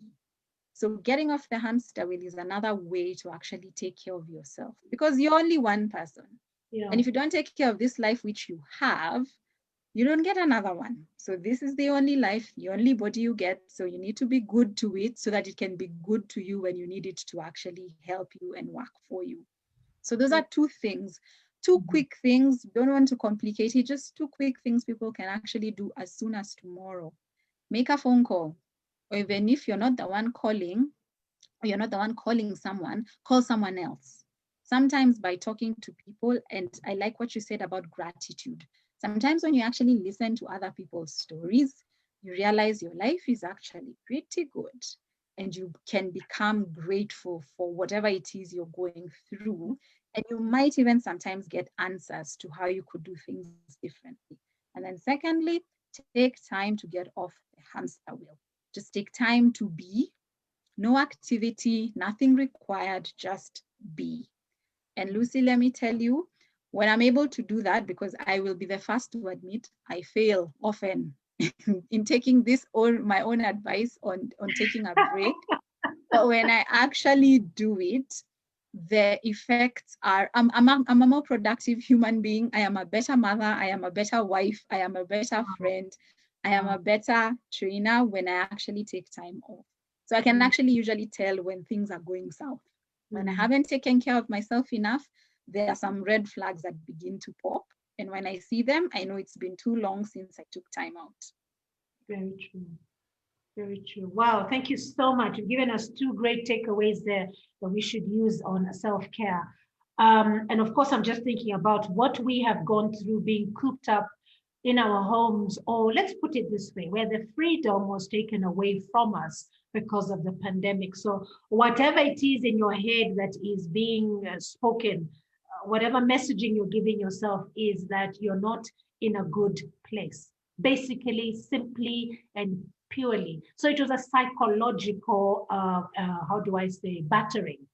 So getting off the hamster wheel is another way to actually take care of yourself, because you're only one person. Yeah. And if you don't take care of this life which you have, you don't get another one. So this is the only life, the only body you get. So you need to be good to it so that it can be good to you when you need it to actually help you and work for you. So those are two things, two quick things. Don't want to complicate it, just two quick things people can actually do as soon as tomorrow. Make a phone call. Or even if you're not the one calling, or you're not the one calling someone, call someone else. Sometimes by talking to people, and I like what you said about gratitude. Sometimes when you actually listen to other people's stories, you realize your life is actually pretty good. and you can become grateful for whatever it is you're going through. And you might even sometimes get answers to how you could do things differently. And then secondly, take time to get off the hamster wheel. Just take time to be. No activity, nothing required, just be. And Lucy, let me tell you, when I'm able to do that, because I will be the first to admit I fail often in taking my own advice on taking a break. But when I actually do it, the effects are, I'm a more productive human being. I am a better mother. I am a better wife. I am a better friend. I am a better trainer when I actually take time off. So I can actually usually tell when things are going south. When I haven't taken care of myself enough, there are some red flags that begin to pop. And when I see them, I know it's been too long since I took time out. Very true. Very true. Wow. Thank you so much. You've given us two great takeaways there that we should use on self-care. And of course, I'm just thinking about what we have gone through being cooped up in our homes, or let's put it this way, where the freedom was taken away from us because of the pandemic. So whatever it is in your head that is being spoken, whatever messaging you're giving yourself is that you're not in a good place, basically, simply, and purely. So it was a psychological, how do I say, battering,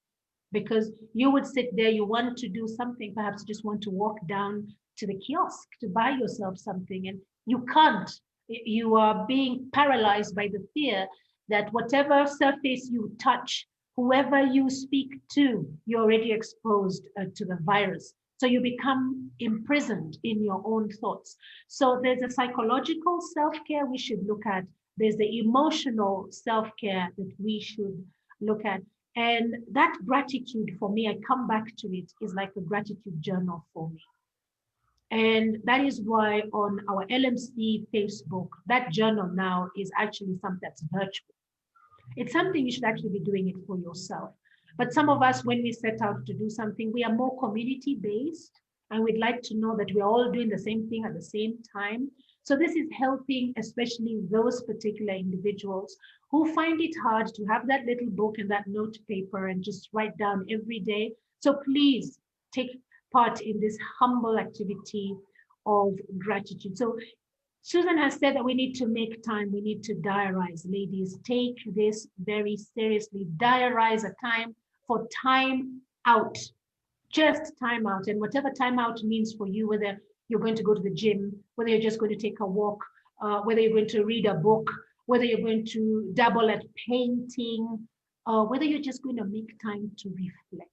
because you would sit there, you want to do something, perhaps you just want to walk down to the kiosk to buy yourself something, and you can't. You are being paralyzed by the fear that whatever surface you touch, whoever you speak to, you're already exposed to the virus. So you become imprisoned in your own thoughts. So there's a psychological self-care we should look at. There's the emotional self-care that we should look at. And that gratitude for me, I come back to it, is like a gratitude journal for me. And that is why on our LMC Facebook, that journal now is actually something that's virtual. It's something you should actually be doing it for yourself. But some of us, when we set out to do something, we are more community based, and we'd like to know that we're all doing the same thing at the same time. So this is helping, especially those particular individuals who find it hard to have that little book and that note paper and just write down every day. So please take part in this humble activity of gratitude. So Susan has said that we need to make time, we need to diarize. Ladies, take this very seriously. Diarize a time for time out, just time out. And whatever time out means for you, whether you're going to go to the gym, whether you're just going to take a walk, whether you're going to read a book, whether you're going to dabble at painting, whether you're just going to make time to reflect,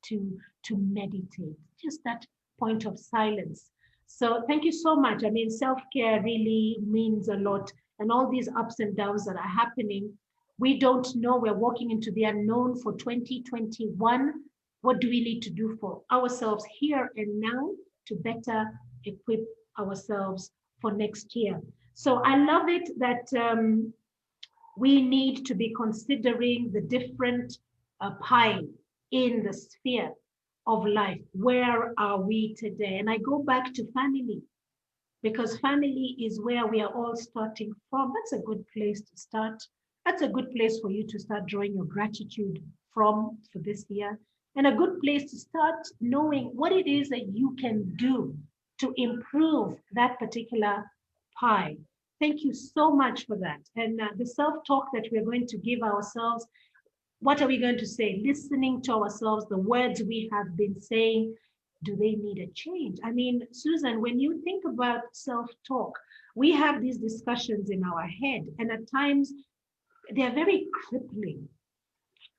to meditate, just that point of silence. So thank you so much. I mean, self-care really means a lot. And all these ups and downs that are happening, we don't know. We're walking into the unknown for 2021. What do we need to do for ourselves here and now to better equip ourselves for next year? So I love it that we need to be considering the different pie in the sphere of life. Where are we today? And I go back to family, because family is where we are all starting from. That's a good place to start. That's a good place for you to start drawing your gratitude from for this year. And a good place to start knowing what it is that you can do to improve that particular pie. Thank you so much for that. And the self-talk that we're going to give ourselves, what are we going to say? Listening to ourselves, the words we have been saying, do they need a change? I mean, Susan, when you think about self-talk, we have these discussions in our head, and at times they're very crippling.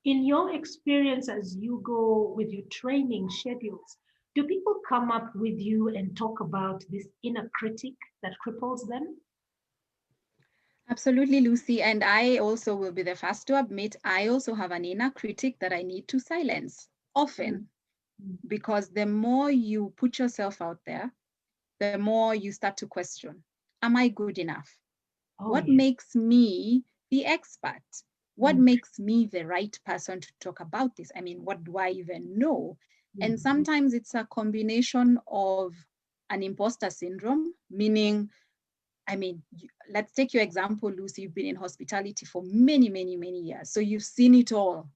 In your experience, as you go with your training schedules, do people come up with you and talk about this inner critic that cripples them? Absolutely, Lucy. And I also will be the first to admit I also have an inner critic that I need to silence often, because the more you put yourself out there, the more you start to question, am I good enough? What makes me the expert? What makes me the right person to talk about this? I mean, what do I even know? And sometimes it's a combination of an imposter syndrome, meaning I mean, let's take your example, Lucy. You've been in hospitality for many, many, many years. So you've seen it all.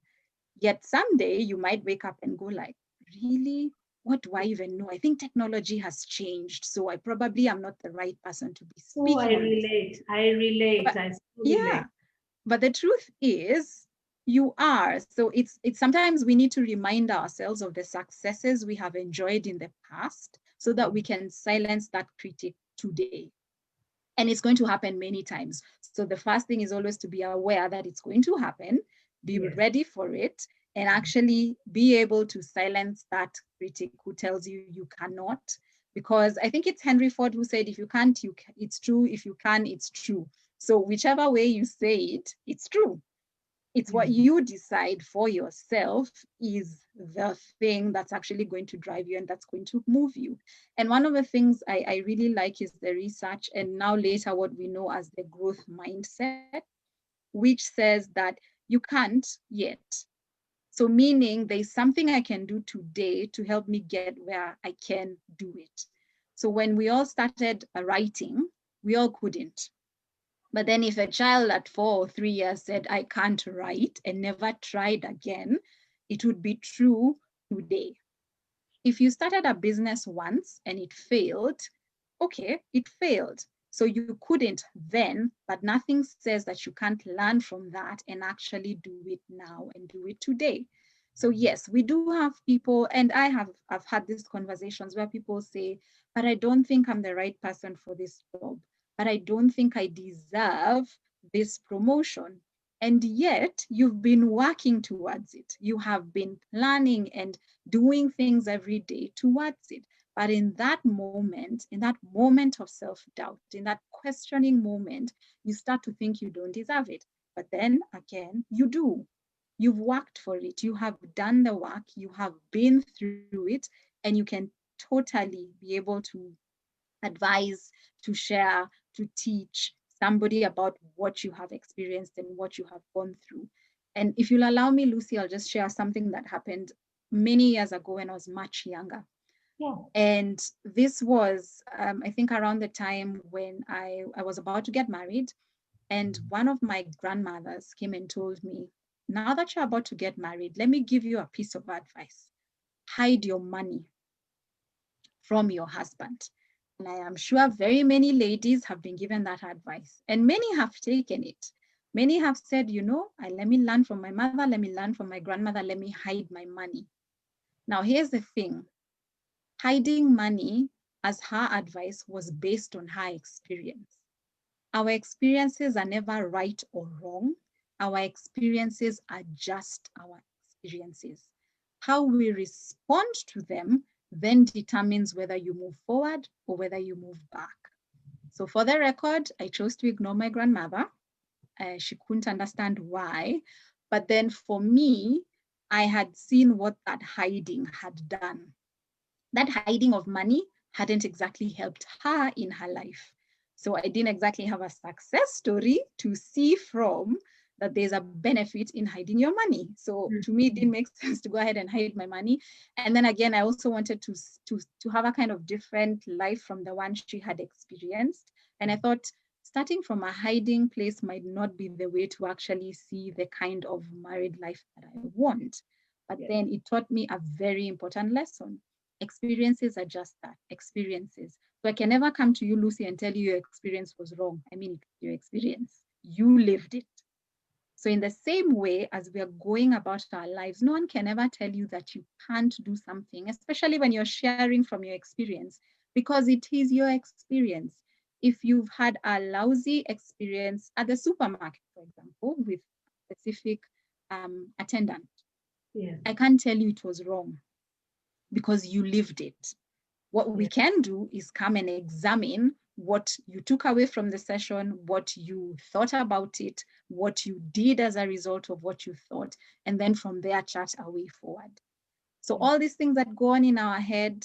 Yet someday you might wake up and go like, really? What do I even know? I think technology has changed. So I probably am not the right person to be Oh, I speaking on this. relate. I relate. But I so yeah, relate. but the truth is you are. So it's sometimes we need to remind ourselves of the successes we have enjoyed in the past so that we can silence that critic today. And it's going to happen many times. So the first thing is always to be aware that it's going to happen, be Yes. ready for it, and actually be able to silence that critic who tells you you cannot. Because I think it's Henry Ford who said, if you can't, it's true. If you can, it's true. So whichever way you say it, it's true. It's what you decide for yourself is the thing that's actually going to drive you and that's going to move you. And one of the things I really like is the research, and now later what we know as the growth mindset, which says that you can't yet. So meaning there's something I can do today to help me get where I can do it. So when we all started writing, we all couldn't. But then if a child at 4 or 3 years said, I can't write and never tried again, it would be true today. If you started a business once and it failed, okay, it failed. So you couldn't then, but nothing says that you can't learn from that and actually do it now and do it today. So yes, we do have people, and I've had these conversations where people say, but I don't think I'm the right person for this job, but I don't think I deserve this promotion. And yet you've been working towards it. You have been planning and doing things every day towards it. But in that moment of self-doubt, in that questioning moment, you start to think you don't deserve it. But then again, you do. You've worked for it. You have done the work. You have been through it, and you can totally be able to advise, to share, to teach somebody about what you have experienced and what you have gone through. And if you'll allow me, Lucy, I'll just share something that happened many years ago when I was much younger. Yeah. And this was, I think, around the time when I was about to get married. And one of my grandmothers came and told me, now that you're about to get married, let me give you a piece of advice. Hide your money from your husband. And I am sure very many ladies have been given that advice, and many have taken it. Many have said, let me learn from my mother, let me learn from my grandmother, let me hide my money. Now, here's the thing. Hiding money, as her advice, was based on her experience. Our experiences are never right or wrong. Our experiences are just our experiences. How we respond to them then determines whether you move forward or whether you move back. So for the record, I chose to ignore my grandmother. She couldn't understand why. But then for me, I had seen what that hiding had done. That hiding of money hadn't exactly helped her in her life. So I didn't exactly have a success story to see from that there's a benefit in hiding your money. So to me, it didn't make sense to go ahead and hide my money. And then again, I also wanted to have a kind of different life from the one she had experienced. And I thought starting from a hiding place might not be the way to actually see the kind of married life that I want. But then it taught me a very important lesson. Experiences are just that, experiences. So I can never come to you, Lucy, and tell you your experience was wrong. I mean, it's your experience. You lived it. So in the same way as we are going about our lives, no one can ever tell you that you can't do something, especially when you're sharing from your experience, because it is your experience. If you've had a lousy experience at the supermarket, for example, with a specific attendant, I can't tell you it was wrong because you lived it. What we can do is come and examine what you took away from the session, what you thought about it, what you did as a result of what you thought, and then from there chart a way forward. So all these things that go on in our head,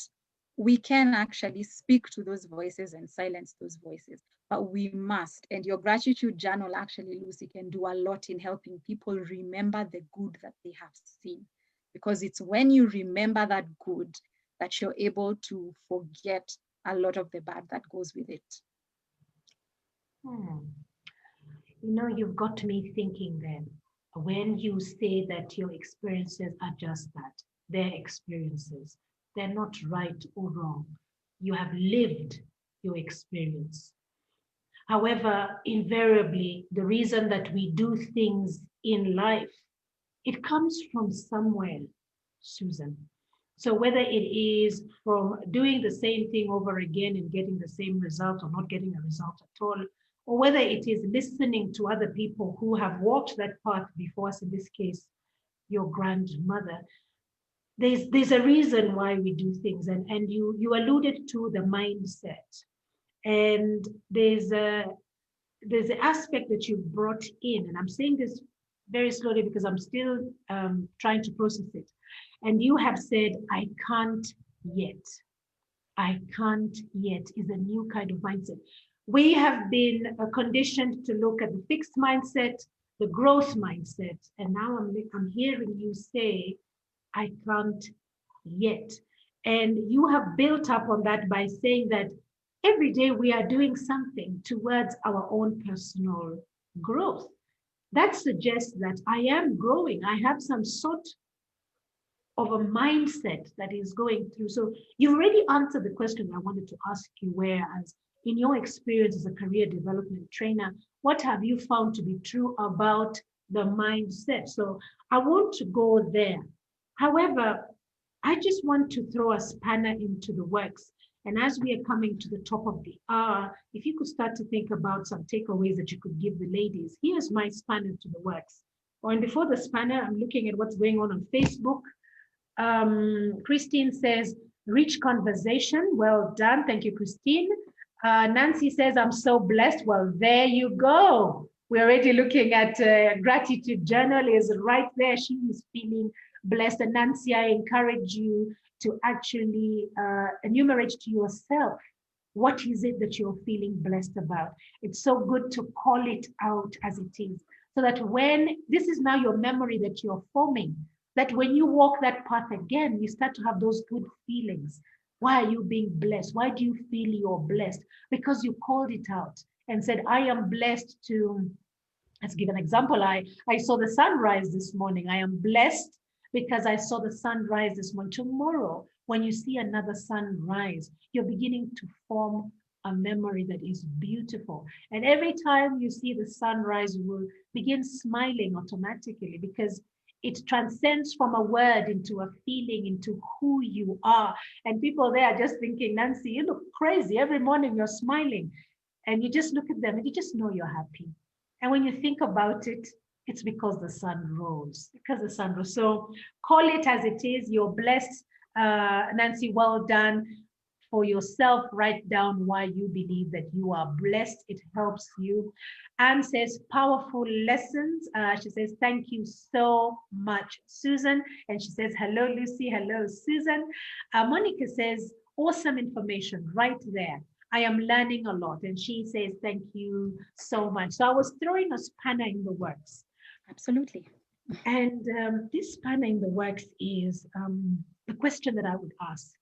we can actually speak to those voices and silence those voices, but we must. And your gratitude journal actually, Lucy, can do a lot in helping people remember the good that they have seen. Because it's when you remember that good that you're able to forget a lot of the bad that goes with it. Hmm. You know, you've got me thinking then, when you say that your experiences are just that, they're experiences. They're not right or wrong. You have lived your experience. However, invariably, the reason that we do things in life, it comes from somewhere, Susan. So whether it is from doing the same thing over again and getting the same result or not getting a result at all, or whether it is listening to other people who have walked that path before us, in this case, your grandmother, there's a reason why we do things. And you alluded to the mindset. And there's an aspect that you brought in, and I'm saying this very slowly because I'm still trying to process it. And you have said, I can't yet. I can't yet is a new kind of mindset. We have been conditioned to look at the fixed mindset, the growth mindset. And now I'm hearing you say, I can't yet. And you have built up on that by saying that every day we are doing something towards our own personal growth. That suggests that I am growing. I have some sort of a mindset that is going through. So you already answered the question I wanted to ask you, whereas in your experience as a career development trainer, what have you found to be true about the mindset? So I want to go there. However, I just want to throw a spanner into the works. And as we are coming to the top of the hour, if you could start to think about some takeaways that you could give the ladies, here's my spanner to the works. And before the spanner, I'm looking at what's going on Facebook. Christine says, rich conversation. Well done. Thank you, Christine. Nancy says, I'm so blessed. Well, there you go. We're already looking at gratitude journal is right there. She is feeling blessed. And Nancy, I encourage you to actually enumerate to yourself, what is it that you're feeling blessed about? It's so good to call it out as it is, so that when this is now your memory that you're forming, that when you walk that path again, you start to have those good feelings. Why are you being blessed? Why do you feel you're blessed? Because you called it out and said, I am blessed to, let's give an example. I saw the sunrise this morning. I am blessed because I saw the sunrise this morning. Tomorrow, when you see another sunrise, you're beginning to form a memory that is beautiful. And every time you see the sunrise, you will begin smiling automatically because it transcends from a word into a feeling, into who you are. And people there are just thinking, Nancy, you look crazy. Every morning you're smiling. And you just look at them and you just know you're happy. And when you think about it, it's because the sun rose, because the sun rose. So call it as it is. You're blessed. Nancy, well done. For yourself, write down why you believe that you are blessed. It helps you. Anne says, powerful lessons. She says, thank you so much, Susan. And she says, hello, Lucy. Hello, Susan. Monica says, awesome information right there. I am learning a lot. And she says, thank you so much. So I was throwing a spanner in the works. Absolutely. And this spanner in the works is the question that I would ask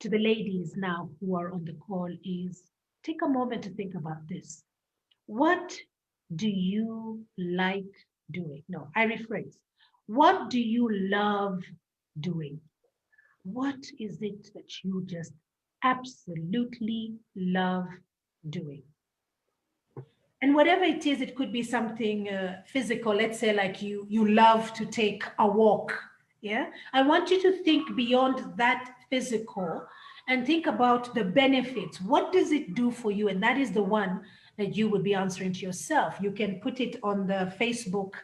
to the ladies now who are on the call is, take a moment to think about this. What do you like doing? No, I rephrase. What do you love doing? What is it that you just absolutely love doing? And whatever it is, it could be something physical. Let's say like you love to take a walk. Yeah. I want you to think beyond that physical and think about the benefits. What does it do for you? And that is the one that you would be answering to yourself. You can put it on the Facebook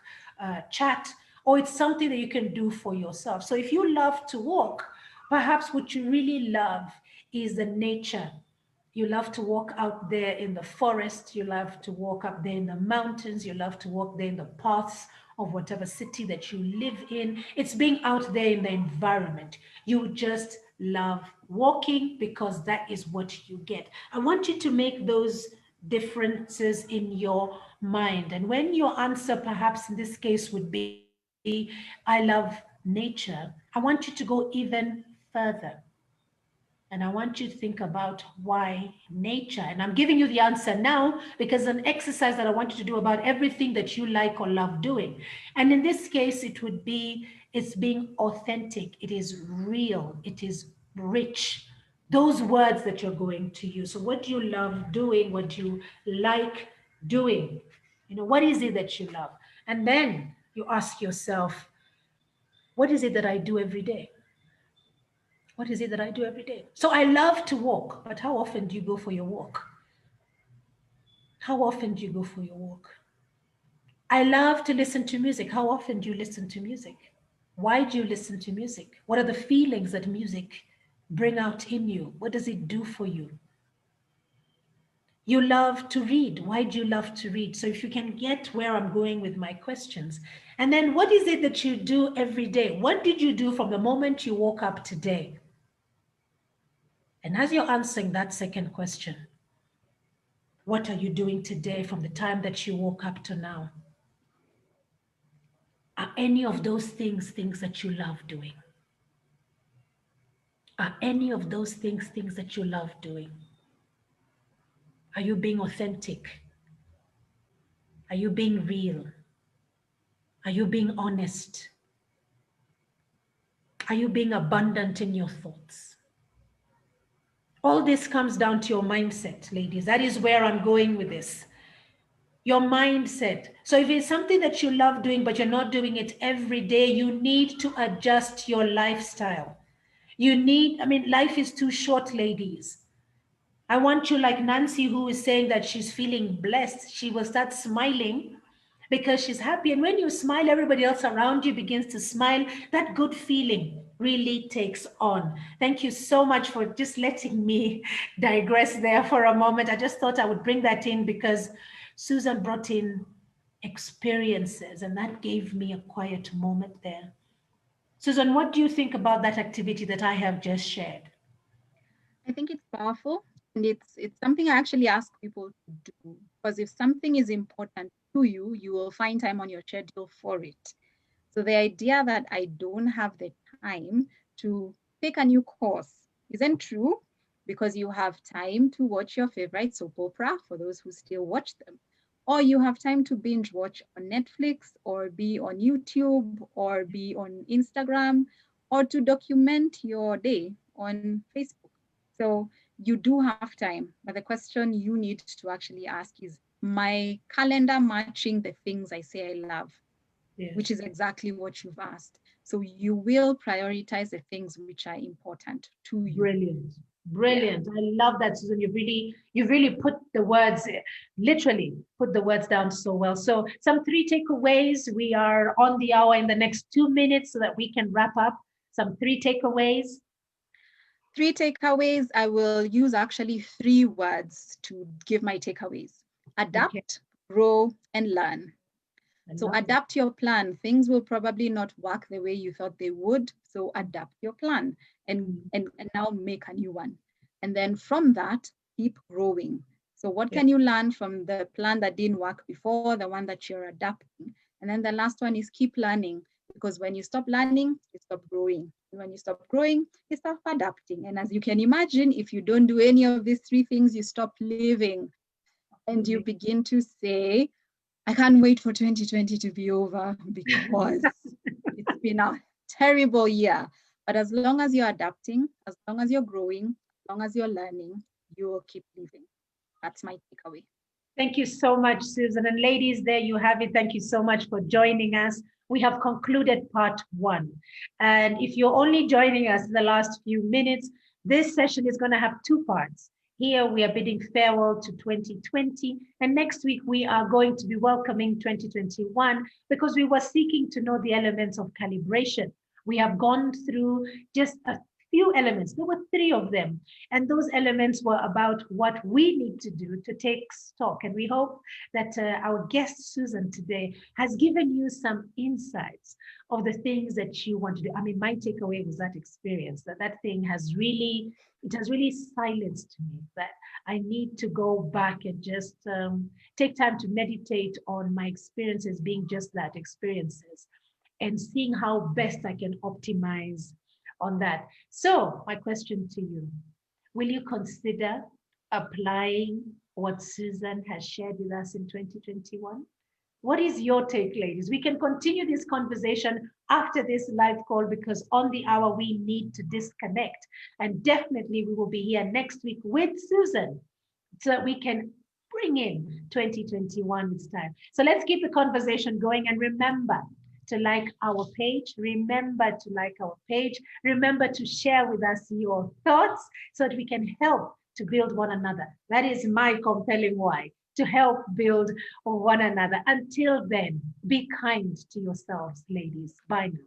chat, or it's something that you can do for yourself. So if you love to walk, perhaps what you really love is the nature. You love to walk out there in the forest. You love to walk up there in the mountains. You love to walk there in the paths of whatever city that you live in. It's being out there in the environment. You just love walking because that is what you get. I want you to make those differences in your mind. And when your answer, perhaps in this case, would be, I love nature, I want you to go even further. And I want you to think about why nature. And I'm giving you the answer now because an exercise that I want you to do about everything that you like or love doing. And in this case, it would be it's being authentic. It is real. It is rich. Those words that you're going to use. So what do you love doing? What do you like doing? What is it that you love? And then you ask yourself, what is it that I do every day? What is it that I do every day? So I love to walk, but how often do you go for your walk? How often do you go for your walk? I love to listen to music. How often do you listen to music? Why do you listen to music? What are the feelings that music bring out in you? What does it do for you? You love to read. Why do you love to read? So if you can get where I'm going with my questions. And then what is it that you do every day? What did you do from the moment you woke up today? And as you're answering that second question, what are you doing today from the time that you woke up to now? Are any of those things things that you love doing? Are any of those things that you love doing? Are you being authentic? Are you being real? Are you being honest? Are you being abundant in your thoughts? All this comes down to your mindset, ladies. That is where I'm going with this. Your mindset. So if it's something that you love doing, but you're not doing it every day, you need to adjust your lifestyle. Life is too short, ladies. I want you like Nancy, who is saying that she's feeling blessed. She will start smiling because she's happy. And when you smile, everybody else around you begins to smile. That good feeling really takes on. Thank you so much for just letting me digress there for a moment. I just thought I would bring that in because Susan brought in experiences, and that gave me a quiet moment there. Susan, what do you think about that activity that I have just shared? I think it's powerful, and it's something I actually ask people to do, because if something is important to you, you will find time on your schedule for it. So the idea that I don't have the time to take a new course isn't true, because you have time to watch your favorite soap opera, for those who still watch them, or you have time to binge watch on Netflix, or be on YouTube, or be on Instagram, or to document your day on Facebook. So you do have time, but the question you need to actually ask is, my calendar matching the things I say I love? Yes. Which is exactly what you've asked. So you will prioritize the things which are important to you. Brilliant. Brilliant. I love that, Susan. You really put the words, literally put the words down so well. So some 3 takeaways. We are on the hour in the next 2 minutes so that we can wrap up. Some 3 takeaways. 3 takeaways. I will use actually 3 words to give my takeaways: adapt, Okay. grow, and learn. I So love adapt your plan. Things will probably not work the way you thought they would. So adapt your plan and now make a new one. And then from that, keep growing. So what Yeah. can you learn from the plan that didn't work before, the one that you're adapting? And then the last one is keep learning, because when you stop learning, you stop growing. And when you stop growing, you stop adapting. And as you can imagine, if you don't do any of these 3 things, you stop living. And you begin to say, I can't wait for 2020 to be over, because it's been a terrible year. But as long as you're adapting, as long as you're growing, as long as you're learning, you will keep living. That's my takeaway. Thank you so much, Susan. And ladies, there you have it. Thank you so much for joining us. We have concluded part 1. And if you're only joining us in the last few minutes, this session is going to have 2 parts. Here we are bidding farewell to 2020. And next week we are going to be welcoming 2021, because we were seeking to know the elements of calibration. We have gone through just a few elements. There were 3 of them. And those elements were about what we need to do to take stock. And we hope that our guest, Susan, today has given you some insights of the things that you want to do. I mean, my takeaway was that experience, that thing has really silenced me, that I need to go back and just take time to meditate on my experiences being just that, experiences, and seeing how best I can optimize on that. So my question to you, will you consider applying what Susan has shared with us in 2021? What is your take, ladies? We can continue this conversation after this live call because on the hour we need to disconnect. And definitely we will be here next week with Susan so that we can bring in 2021 this time. So let's keep the conversation going and remember to like our page. Remember to like our page. Remember to share with us your thoughts so that we can help to build one another. That is my compelling why, to help build one another. Until then, be kind to yourselves, ladies. Bye now.